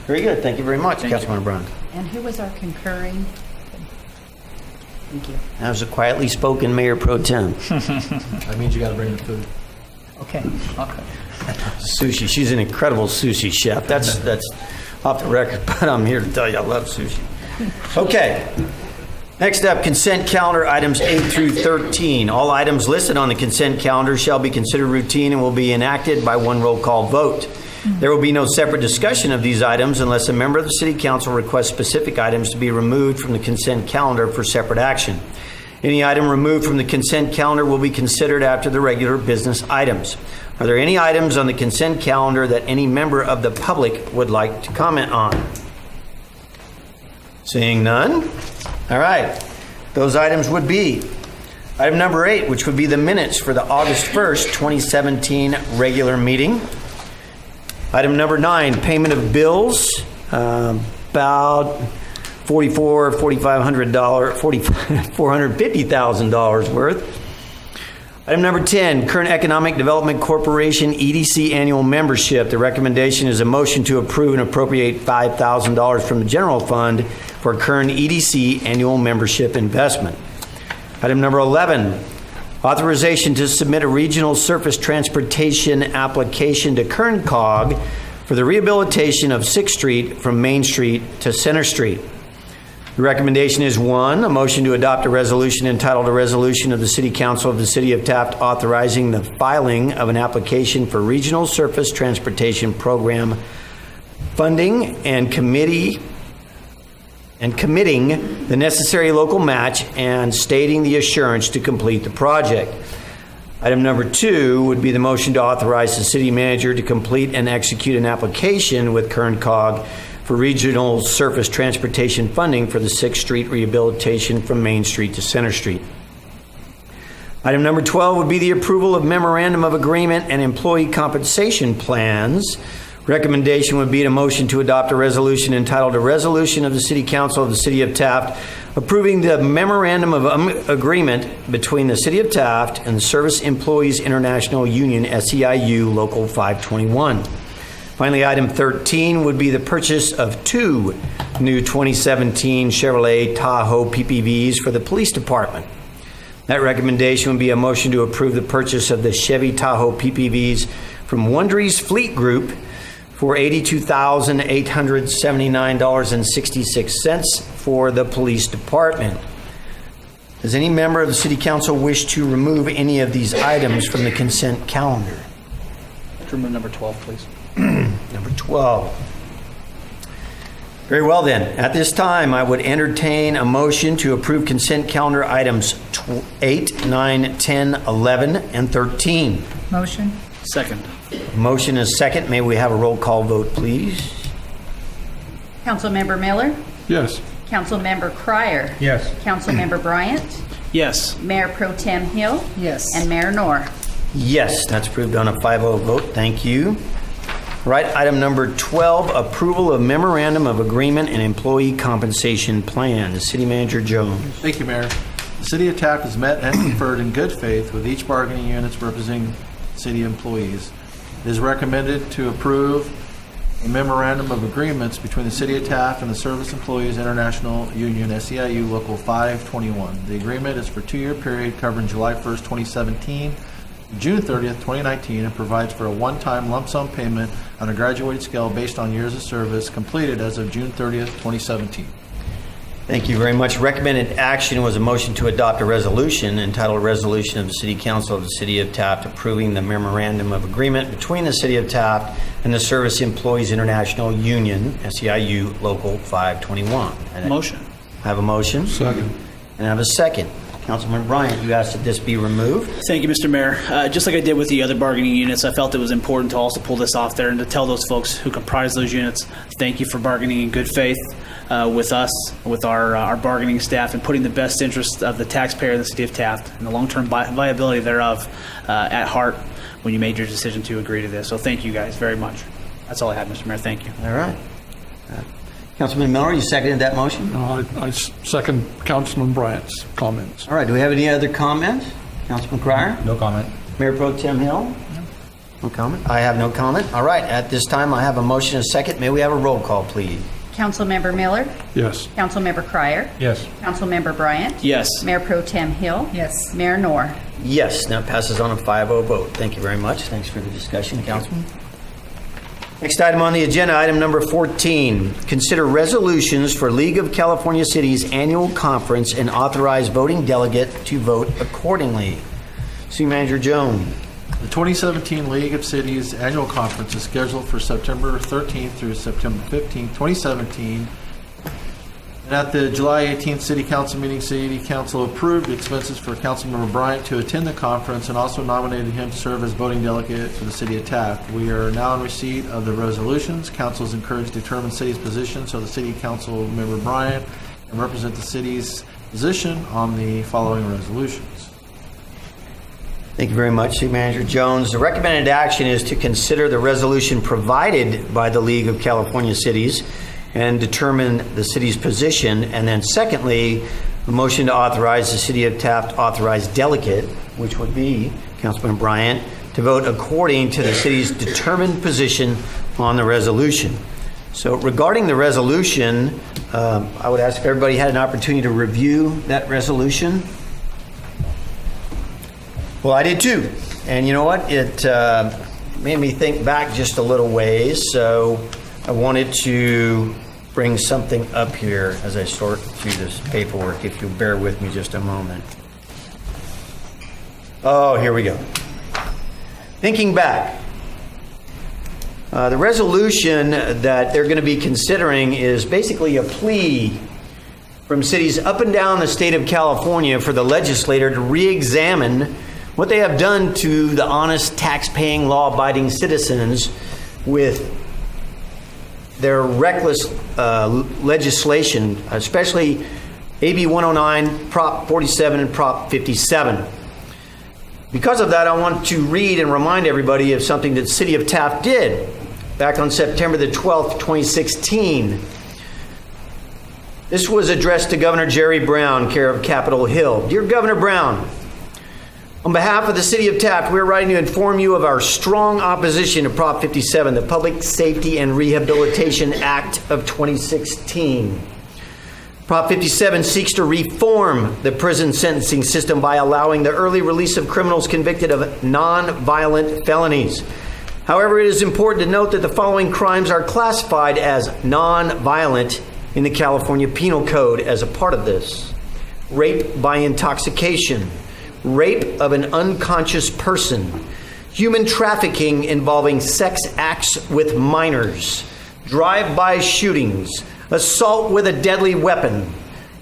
Very good. Thank you very much, Thank you. Councilman Brown. And who was our concurring? Thank you. That was a quietly spoken Mayor Pro Tem. That means you got to bring the food. Okay. Sushi. She's an incredible sushi chef. That's off the record, but I'm here to tell you I love sushi. Okay. Next up, consent calendar items 8 through 13. All items listed on the consent calendar shall be considered routine and will be enacted by one roll call vote. There will be no separate discussion of these items unless a member of the City Council requests specific items to be removed from the consent calendar for separate action. Any item removed from the consent calendar will be considered after the regular business items. Are there any items on the consent calendar that any member of the public would like to comment on? Seeing none? All right. Those items would be item number 8, which would be the minutes for the August 1st, 2017 regular meeting. Item number 9, payment of bills, about $450,000 worth. Item number 10, Current Economic Development Corporation EDC annual membership. The recommendation is a motion to approve and appropriate $5,000 from the general fund for current EDC annual membership investment. Item number 11, authorization to submit a regional surface transportation application to KernCog for the rehabilitation of 6th Street from Main Street to Center Street. The recommendation is 1, a motion to adopt a resolution entitled A Resolution of the City Council of the City of Taft authorizing the filing of an application for Regional Surface Transportation Program funding and committing the necessary local match and stating the assurance to complete the project. Item number 2 would be the motion to authorize the city manager to complete and execute an application with KernCog for regional surface transportation funding for the 6th Street rehabilitation from Main Street to Center Street. Item number 12 would be the approval of memorandum of agreement and employee compensation plans. Recommendation would be a motion to adopt a resolution entitled A Resolution of the City Council of the City of Taft approving the memorandum of agreement between the City of Taft and the Service Employees International Union, SEIU, Local 521. Finally, item 13 would be the purchase of 2 new 2017 Chevrolet Tahoe PPVs for the police department. That recommendation would be a motion to approve the purchase of the Chevy Tahoe PPVs from Wondry's Fleet Group for $82,879.66 for the police department. Does any member of the City Council wish to remove any of these items from the consent calendar? Remove number 12, please. Number 12. Very well then. At this time, I would entertain a motion to approve consent calendar items 8, 9, 10, 11, and 13. Motion? Second. Motion is second. May we have a roll call vote, please? Councilmember Miller? Yes. Councilmember Cryer? Yes. Councilmember Bryant? Yes. Mayor Pro Tem Hill? Yes. And Mayor Knorr? Yes, that's approved on a 5-0 vote. Thank you. Right, item number 12, approval of memorandum of agreement and employee compensation plan. City Manager Jones. Thank you, Mayor. The City of Taft has met and conferred in good faith with each bargaining unit representing city employees. It is recommended to approve a memorandum of agreements between the City of Taft and the Service Employees International Union, SEIU, Local 521. The agreement is for a 2-year period covering July 1st, 2017, June 30th, 2019, and provides for a one-time lump sum payment on a graduated scale based on years of service completed as of June 30th, 2017. Thank you very much. Recommended action was a motion to adopt a resolution entitled Resolution of the City Council of the City of Taft approving the memorandum of agreement between the City of Taft and the Service Employees International Union, SEIU, Local 521. Motion. I have a motion. Second. And I have a second. Councilman Bryant, you asked that this be removed. Thank you, Mr. Mayor. Just like I did with the other bargaining units, I felt it was important to also pull this off there and to tell those folks who comprise those units, thank you for bargaining in good faith with us, with our bargaining staff, and putting the best interest of the taxpayer in the City of Taft and the long-term viability thereof at heart when you made your decision to agree to this. So thank you guys very much. That's all I have, Mr. Mayor. Thank you. All right. Councilman Miller, you seconded that motion? I second Councilman Bryant's comments. All right, do we have any other comments? Councilman Cryer? No comment. Mayor Pro Tem Hill? No comment? I have no comment. All right, at this time, I have a motion and a second. May we have a roll call, please? Councilmember Miller, Yes. Councilmember Cryer, Yes. Councilmember Bryant, Yes. Mayor Pro Tem Hill, Yes. Mayor Noor. Yes, now it passes on a 5-0 vote. Thank you very much. Thanks for the discussion, Councilman. Next item on the agenda, item number 14. Consider resolutions for League of California Cities Annual Conference and authorize voting delegate to vote accordingly. City Manager Jones. The 2017 League of Cities Annual Conference is scheduled for September 13th through September 15th, 2017. And at the July 18th City Council meeting, City Council approved expenses for Councilmember Bryant to attend the conference and also nominated him to serve as voting delegate for the City of Taft. We are now in receipt of the resolutions. Council is encouraged to determine city's position, so the City Council member Bryant can represent the city's position on the following resolutions. Thank you very much, City Manager Jones. The recommended action is to consider the resolution provided by the League of California Cities and determine the city's position. And then secondly, a motion to authorize the City of Taft authorized delegate, which would be Councilman Bryant, to vote according to the city's determined position on the resolution. So regarding the resolution, I would ask if everybody had an opportunity to review that resolution. Well, I did too. And you know what? It made me think back just a little ways. So I wanted to bring something up here as I sort through this paperwork, if you'll bear with me just a moment. Oh, here we go. Thinking back, the resolution that they're going to be considering is basically a plea from cities up and down the state of California for the legislator to re-examine what they have done to the honest, tax-paying, law-abiding citizens with their reckless legislation, especially AB 109, Prop 47, and Prop 57. Because of that, I want to read and remind everybody of something that the City of Taft did back on September the 12th, 2016. This was addressed to Governor Jerry Brown, care of Capitol Hill. Dear Governor Brown, on behalf of the City of Taft, we're writing to inform you of our strong opposition to Prop 57, the Public Safety and Rehabilitation Act of 2016. Prop 57 seeks to reform the prison sentencing system by allowing the early release of criminals convicted of non-violent felonies. However, it is important to note that the following crimes are classified as non-violent in the California Penal Code as a part of this: rape by intoxication, rape of an unconscious person, human trafficking involving sex acts with minors, drive-by shootings, assault with a deadly weapon,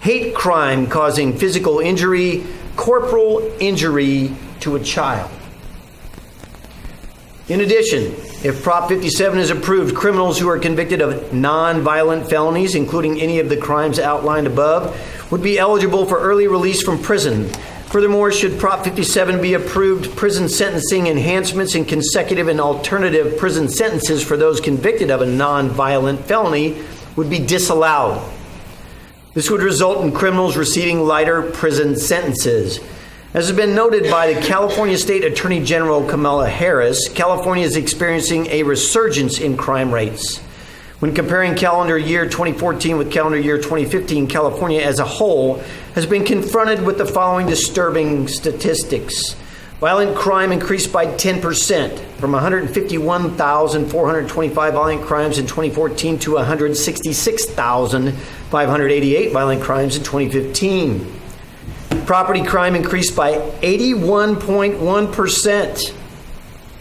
hate crime causing physical injury, corporal injury to a child. In addition, if Prop 57 is approved, criminals who are convicted of non-violent felonies, including any of the crimes outlined above, would be eligible for early release from prison. Furthermore, should Prop 57 be approved, prison sentencing enhancements and consecutive and alternative prison sentences for those convicted of a non-violent felony would be disallowed. This would result in criminals receiving lighter prison sentences. As has been noted by the California State Attorney General Kamala Harris, California is experiencing a resurgence in crime rates. When comparing calendar year 2014 with calendar year 2015, California as a whole has been confronted with the following disturbing statistics. Violent crime increased by 10%, from 151,425 violent crimes in 2014 to 166,588 violent crimes in 2015. Property crime increased by 81.1%.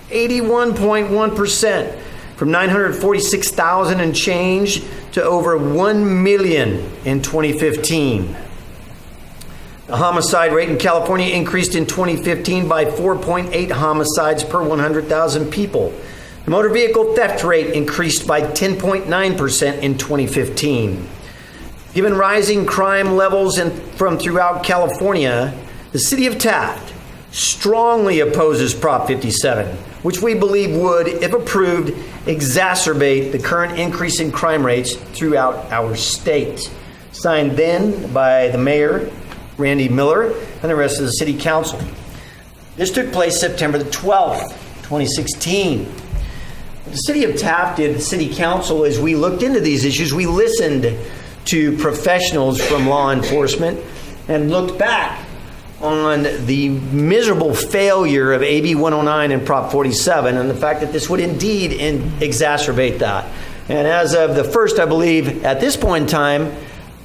81.1%. From 946,000 and change to over 1 million in 2015. The homicide rate in California increased in 2015 by 4.8 homicides per 100,000 people. The motor vehicle theft rate increased by 10.9% in 2015. Given rising crime levels from throughout California, the City of Taft strongly opposes Prop 57, which we believe would, if approved, exacerbate the current increase in crime rates throughout our state. Signed then by the mayor, Randy Miller, and the rest of the city council. This took place September the 12th, 2016. The city of Taft did, the city council, as we looked into these issues, we listened to professionals from law enforcement and looked back on the miserable failure of AB 109 and Prop 47 and the fact that this would indeed exacerbate that. And as of the first, I believe, at this point in time,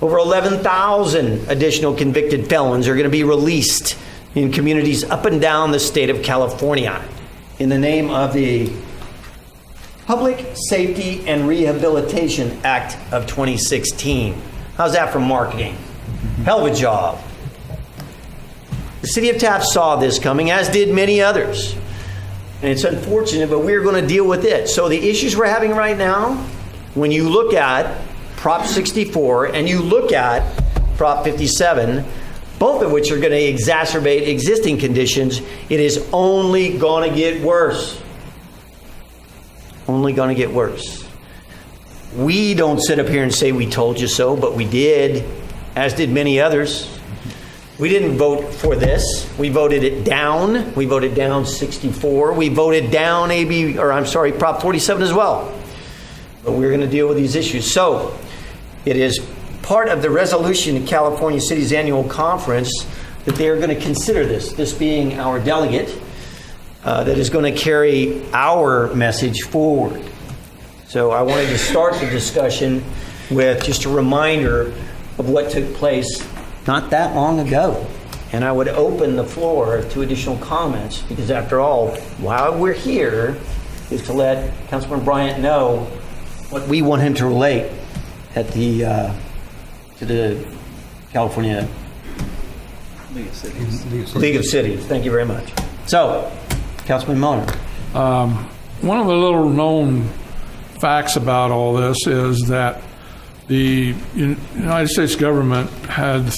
over 11,000 additional convicted felons are going to be released in communities up and down the state of California in the name of the Public Safety and Rehabilitation Act of 2016. How's that for marketing? Hell of a job. The city of Taft saw this coming, as did many others. And it's unfortunate, but we're going to deal with it. So the issues we're having right now, when you look at Prop 64 and you look at Prop 57, both of which are going to exacerbate existing conditions, it is only going to get worse. Only going to get worse. We don't sit up here and say we told you so, but we did, as did many others. We didn't vote for this. We voted it down. We voted down 64. We voted down Prop 47 as well. But we're going to deal with these issues. So it is part of the resolution at California City's annual conference that they are going to consider this being our delegate that is going to carry our message forward. So I wanted to start the discussion with just a reminder of what took place not that long ago. And I would open the floor to additional comments because, after all, why we're here is to let Councilman Bryant know what we want him to relate at the to the California League of Cities. Thank you very much. So, Councilman Miller. One of the little known facts about all this is that the United States government had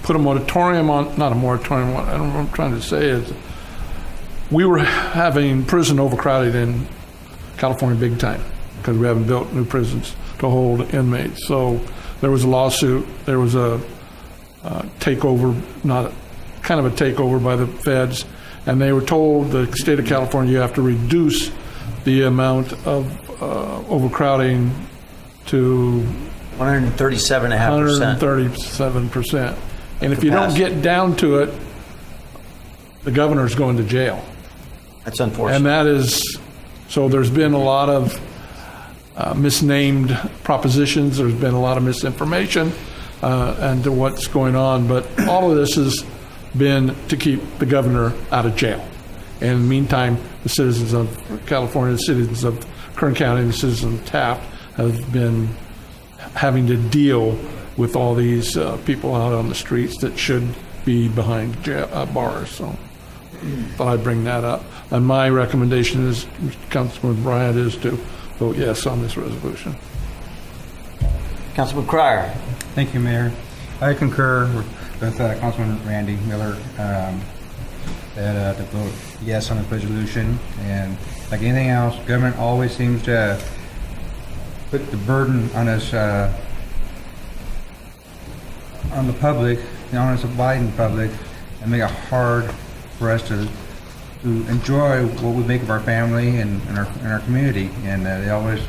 put a moratorium on, not a moratorium, I don't know what I'm trying to say is, we were having prison overcrowded in California big time because we haven't built new prisons to hold inmates. So there was a lawsuit, there was a takeover, kind of a takeover by the feds, and they were told, the state of California, you have to reduce the amount of overcrowding to 137.5%. 137%. And if you don't get down to it, the governor's going to jail. That's unfortunate. And that is, so there's been a lot of misnamed propositions, there's been a lot of misinformation and to what's going on, but all of this has been to keep the governor out of jail. And in the meantime, the citizens of California, the citizens of Kern County, the citizens of Taft have been having to deal with all these people out on the streets that should be behind bars. So thought I'd bring that up. And my recommendation is, Councilman Bryant, is to vote yes on this resolution. Councilman Cryer. Thank you, Mayor. I concur with Councilman Randy Miller that to vote yes on this resolution. And like anything else, government always seems to put the burden on us, on the public, on us abiding public, and make it hard for us to enjoy what we make of our family and our community. And they always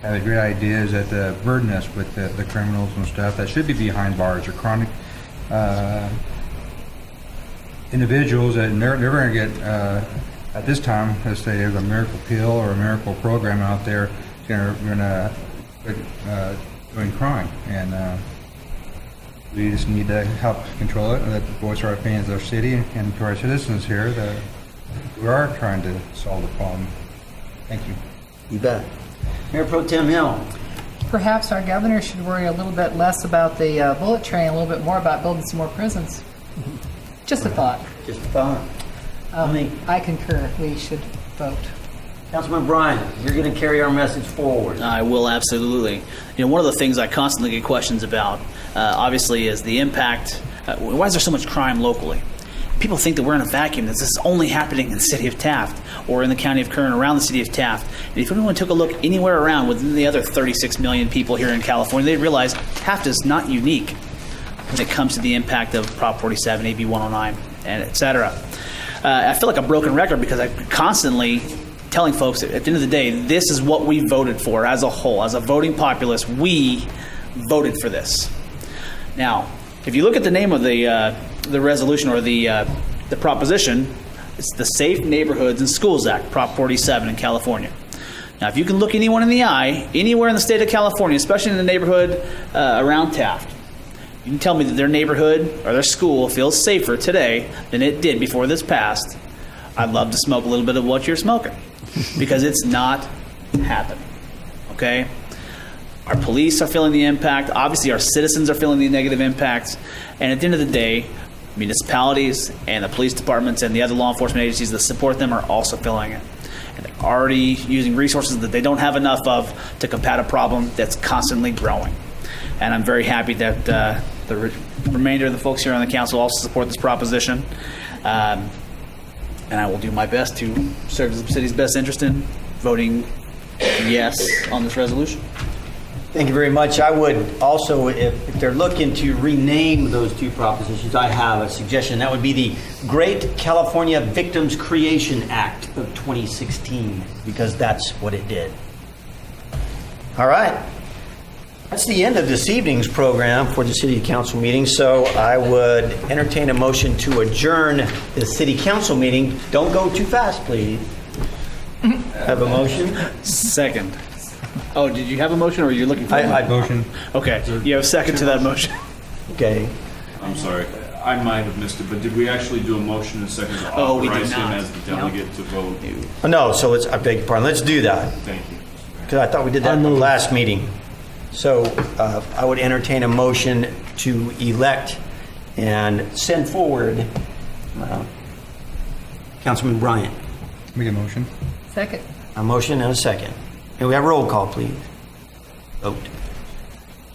have great ideas that burden us with the criminals and stuff that should be behind bars, or chronic individuals that never going to get, at this time, let's say there's a miracle pill or a miracle program out there going to doing crime. And we just need to help control it and let the voice our opinions of our city and to our citizens here that we are trying to solve the problem. Thank you. You bet. Mayor Pro Tem Hill. Perhaps our governor should worry a little bit less about the bullet train, a little bit more about building some more prisons. Just a thought. Just a thought. I concur. We should vote. Councilman Bryant, you're going to carry our message forward. I will, absolutely. One of the things I constantly get questions about, obviously, is the impact. Why is there so much crime locally? people think that we're in a vacuum, that this is only happening in the city of Taft or in the county of Kern, around the city of Taft. And if anyone took a look anywhere around within the other 36 million people here in California, they'd realize Taft is not unique when it comes to the impact of Prop 47, AB 109, and et cetera. I feel like a broken record because I'm constantly telling folks that at the end of the day, this is what we voted for as a whole. As a voting populace, we voted for this. Now, if you look at the name of the resolution or the proposition, it's the Safe Neighborhoods and Schools Act, Prop 47 in California. Now, if you can look anyone in the eye, anywhere in the state of California, especially in the neighborhood around Taft, you can tell me that their neighborhood or their school feels safer today than it did before this passed. I'd love to smoke a little bit of what you're smoking because it's not happening, okay? Our police are feeling the impact. Obviously, our citizens are feeling the negative impacts. And at the end of the day, municipalities and the police departments and the other law enforcement agencies that support them are also feeling it. And they're already using resources that they don't have enough of to combat a problem that's constantly growing. And I'm very happy that the remainder of the folks here on the council also support this proposition. And I will do my best to serve the city's best interest in voting yes on this resolution. Thank you very much. I would also, if they're looking to rename those two propositions, I have a suggestion. That would be the Great California Victims Creation Act of 2016, because that's what it did. All right. That's the end of this evening's program for the City Council meeting, so I would entertain a motion to adjourn the City Council meeting. Don't go too fast, please. Have a motion? Second. Oh, did you have a motion or are you looking for a Motion. Okay, you have a second to that motion. Okay. I'm sorry, I might have missed it, but did we actually do a motion and a second to Oh, we did authorize him not. as the delegate to vote? No, so I beg your pardon. Let's do that, Thank you. because I thought we did that in the last meeting. So I would entertain a motion to elect and send forward Councilman Bryant. Make a motion. Second. A motion and a second. And we have roll call, please. Vote.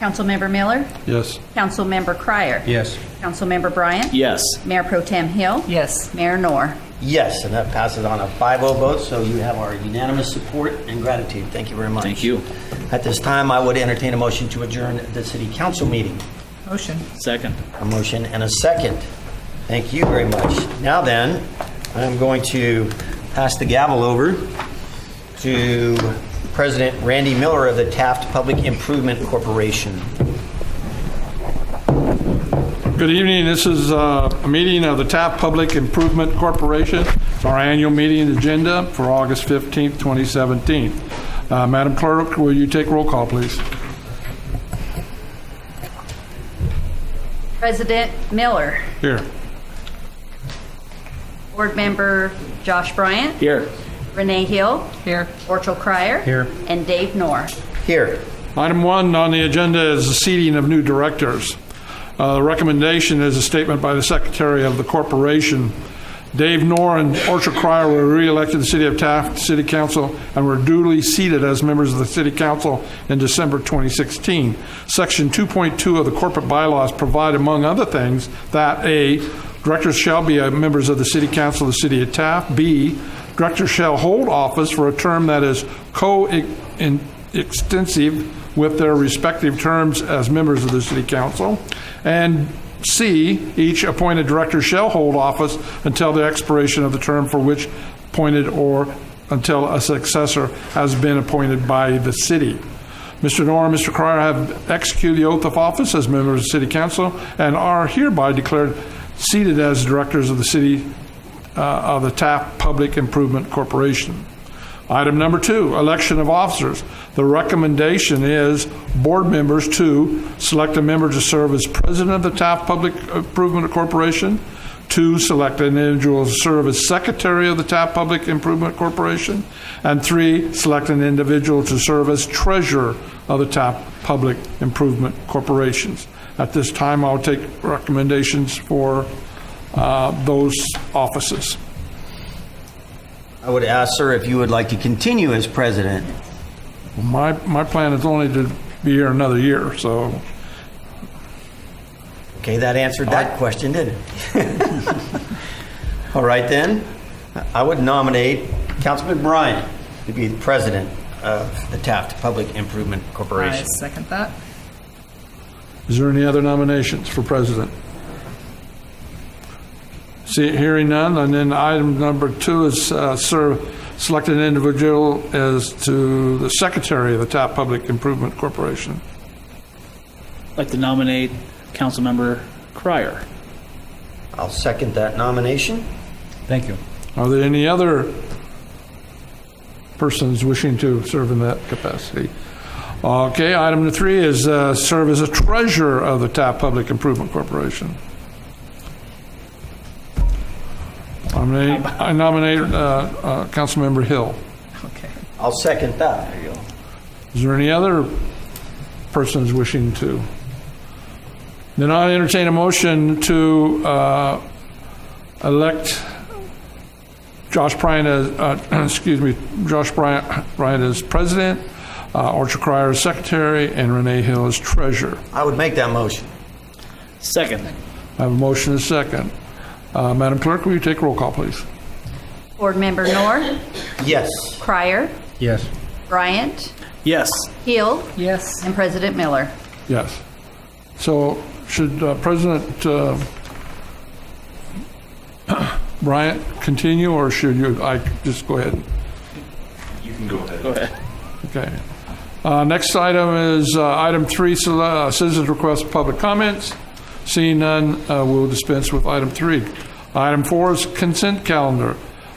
Councilmember Miller, Yes. Councilmember Cryer, Yes. Councilmember Bryant, Yes. Mayor Pro Tem Hill, Yes. Mayor Knorr. Yes, and that passes on a 5-0 vote, so you have our unanimous support and gratitude. Thank you very much. Thank you. At this time, I would entertain a motion to adjourn the City Council meeting. Motion. Second. A motion and a second. Thank you very much. Now then, I'm going to pass the gavel over to President Randy Miller of the Taft Public Improvement Corporation. Good evening. This is a meeting of the Taft Public Improvement Corporation. It's our annual meeting agenda for August 15th, 2017. Madam Clerk, will you take roll call, please? President Miller, Here. Board Member Josh Bryant, Here. Renee Hill, Here. Orchel Cryer, Here. and Dave Knorr. Here. Item 1 on the agenda is the seating of new directors. The recommendation is a statement by the Secretary of the Corporation. Dave Knorr and Orchel Cryer were re-elected to the City of Taft City Council and were duly seated as members of the City Council in December 2016. Section 2.2 of the corporate bylaws provide, among other things, that A, directors shall be members of the City Council of the City of Taft. B, directors shall hold office for a term that is co-extensive with their respective terms as members of the City Council. And C, each appointed director shall hold office until the expiration of the term for which appointed or until a successor has been appointed by the city. Mr. Knorr and Mr. Cryer have executed the oath of office as members of the City Council and are hereby declared seated as directors of the City of the Taft Public Improvement Corporation. Item number 2, election of officers. The recommendation is board members to select a member to serve as president of the Taft Public Improvement Corporation, 2, select an individual to serve as secretary of the Taft Public Improvement Corporation, and 3, select an individual to serve as treasurer of the Taft Public Improvement Corporations. At this time, I'll take recommendations for those offices. I would ask, sir, if you would like to continue as president. My plan is only to be here another year, so Okay, that answered that question, didn't it? All right, then. I would nominate Councilman Bryant to be the president of the Taft Public Improvement I Corporation. second that. Is there any other nominations for president? Hearing none, and then item number 2 is select an individual as to the secretary of the Taft Public Improvement Corporation. I'd like to nominate Councilmember Cryer. I'll second that nomination. Thank you. Are there any other persons wishing to serve in that capacity? Okay, item 3 is serve as a treasurer of the Taft Public Improvement Corporation. I nominate Councilmember Hill. Okay. I'll second that. Is there any other persons wishing to? Then I entertain a motion to elect Josh Bryant as, Josh Bryant as president, Orchard Cryer as secretary, and Renee Hill as treasurer. I would make that motion. Second. I have a motion and a second. Madam Clerk, will you take roll call, please? Board Member Knorr, Yes. Cryer, Yes. Bryant, Yes. Hill, Yes. and President Miller. Yes. So should President Bryant continue, or should I just go ahead? You can go ahead. Go ahead. Okay. Next item is item 3, citizens request public comments. Seeing none, we'll dispense with item 3. Item 4 is consent calendar.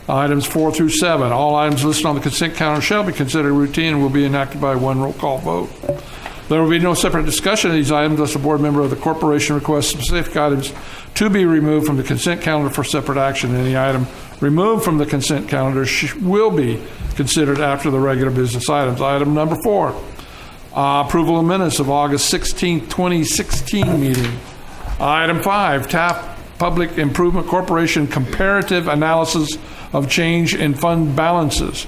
Items 4 through 7. All items listed on the consent calendar shall be considered routine and will be enacted by one roll call vote. There will be no separate discussion of these items unless a board member of the corporation requests specific items to be removed from the consent calendar for separate action. Any item removed from the consent calendar will be considered after the regular business items. Item number 4, approval of minutes of August 16, 2016 meeting. Item 5, Taft Public Improvement Corporation comparative analysis of change in fund balances.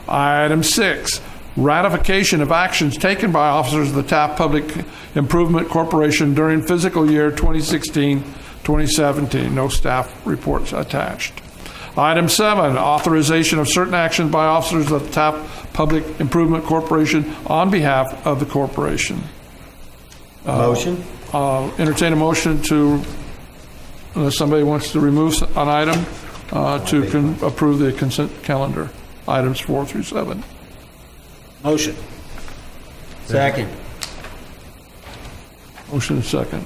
Item 6, ratification of actions taken by officers of the Taft Public Improvement Corporation during fiscal year 2016-2017. No staff reports attached. Item 7, authorization of certain actions by officers of the Taft Public Improvement Corporation on behalf of the corporation. Motion? Entertain a motion to, unless somebody wants to remove an item, to approve the consent calendar, items 4 through 7. Motion. Second. Motion and second.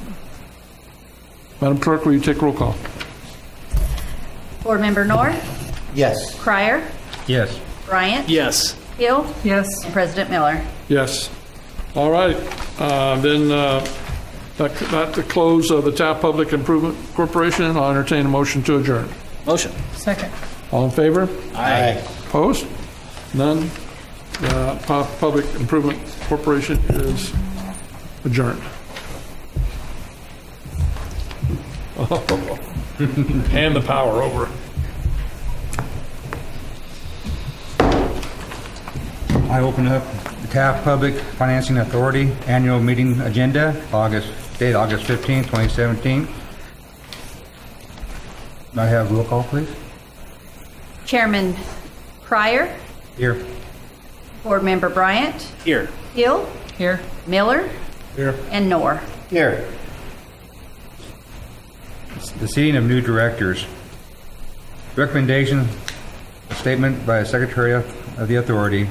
Madam Clerk, will you take roll call? Board Member Knorr, Yes. Cryer, Yes. Bryant, Yes. Hill, Yes. and President Miller. Yes. All right. Then that's the close of the Taft Public Improvement Corporation. I'll entertain a motion to adjourn. Motion. Second. All in favor? Aye. Opposed? None? Taft Public Improvement Corporation is adjourned. Hand the power over. I open up the Taft Public Financing Authority Annual Meeting Agenda, date August 15, 2017. May I have roll call, please? Chairman Cryer, Here. Board Member Bryant, Here. Hill, Here. Miller, Here. and Knorr. Here. The seating of new directors. Recommendation, a statement by the Secretary of the Authority.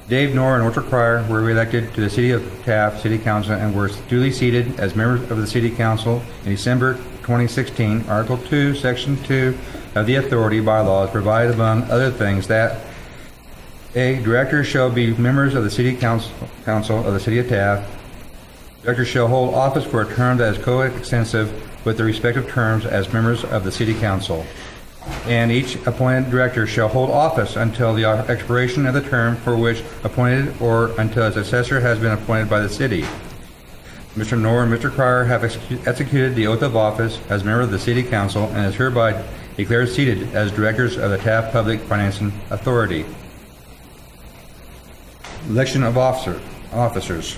Dave Knorr and Orchard Cryer were reelected to the City of Taft City Council and were duly seated as members of the City Council in December 2016. Article 2, Section 2 of the Authority bylaws provide, among other things, that A, directors shall be members of the City Council of the City of Taft. Directors shall hold office for a term that is coextensive with their respective terms as members of the City Council. And each appointed director shall hold office until the expiration of the term for which appointed or until a successor has been appointed by the city. Mr. Knorr and Mr. Cryer have executed the oath of office as member of the City Council and is hereby declared seated as directors of the Taft Public Financing Authority. Election of officers.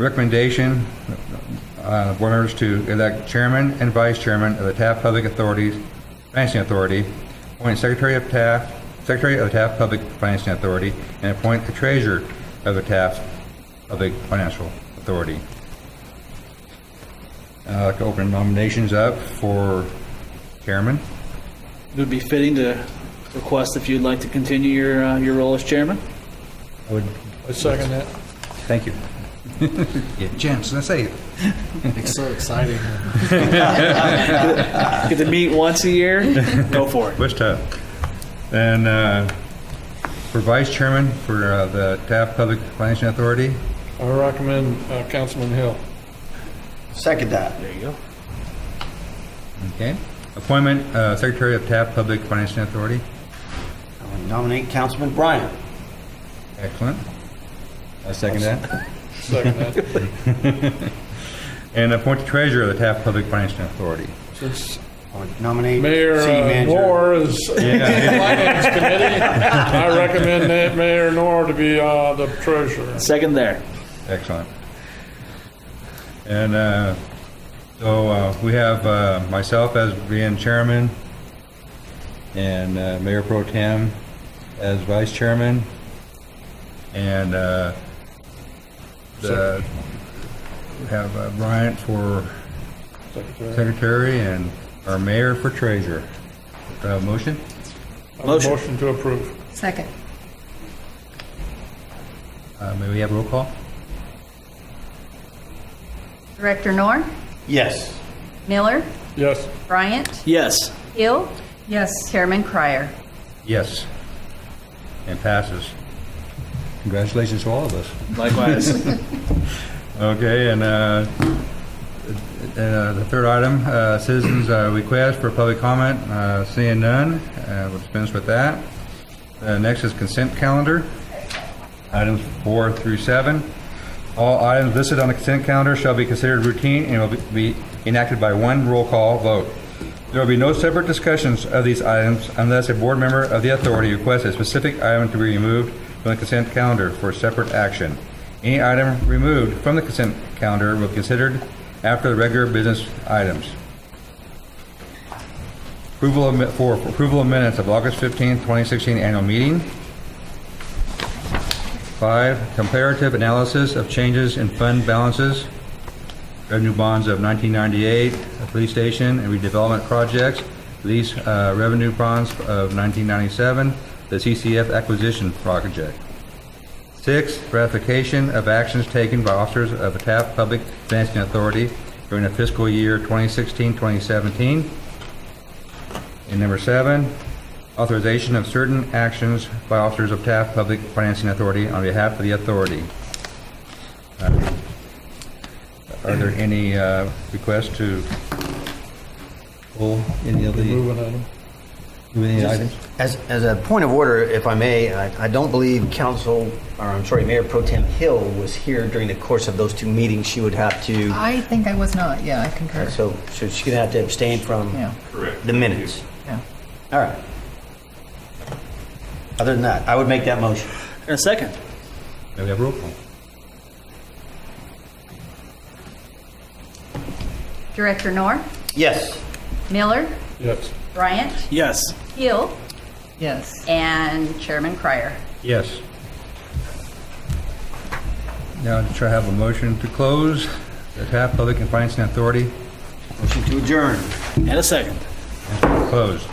recommendation, board members to elect chairman and vice chairman of the Taft Public Financing Authority, appoint secretary of the Taft Public Financing Authority, and appoint the treasurer of the Taft Public Financial Authority. I'd like to open nominations up for chairman. It would be fitting to request if you'd like to continue your role as chairman. I second that. Thank you. Yeah, James, let's say it. It's so exciting. Get to meet once a year. Go for it. What's tough? And for vice chairman for the Taft Public Financing Authority, I recommend Councilman Hill. Second that. There you go. okay. Appointment secretary of Taft Public Financing Authority, I would nominate Councilman Bryant. excellent. I second that. Second that. And appoint the treasurer of the Taft Public Financing Authority. Since I would nominate Mayor City Manager. Noor is Finance Committee, I recommend that Mayor Noor to be the treasurer. Second there. Excellent. And so we have myself as being chairman and Mayor Pro Tem as vice chairman, and we have Bryant for secretary and our mayor for treasurer. Motion? Motion to approve. Second. May we have a roll call? Director Noor, Yes. Miller, Yes. Bryant, Yes. Hill, Yes. Chairman Cryer. Yes. And passes. Congratulations to all of us. Likewise. Okay, and the third item, citizens' request for public comment. Seeing none, we'll dispense with that. Next is consent calendar, items 4 through 7. All items listed on the consent calendar shall be considered routine and will be enacted by one roll call vote. There will be no separate discussions of these items unless a board member of the authority requests a specific item to be removed from the consent calendar for separate action. Any item removed from the consent calendar will be considered after the regular business items. Approval of minutes of August 15, 2016 annual meeting. 5, comparative analysis of changes in fund balances, revenue bonds of 1998, a police station and redevelopment projects, lease revenue bonds of 1997, the CCF acquisition project. 6, ratification of actions taken by officers of the Taft Public Financing Authority during the fiscal year 2016-2017. And number 7, authorization of certain actions by officers of Taft Public Financing Authority on behalf of the authority. Are there any requests to pull any of the Move an item. any items? As a point of order, if I may, I don't believe Mayor Pro Tem Hill was here during the course of those two meetings. She would have to, I think I was not. Yeah, I concur. so she's going to have to abstain from Yeah. the minutes. Yeah. All right. Other than that, I would make that motion. And a second. May we have roll call? Director Noor, Yes. Miller, Yes. Bryant, Yes. Hill, Yes. and Chairman Cryer. Yes. Now, to try to have a motion to close the Taft Public and Financing Authority. Motion to adjourn. And a second. Closed.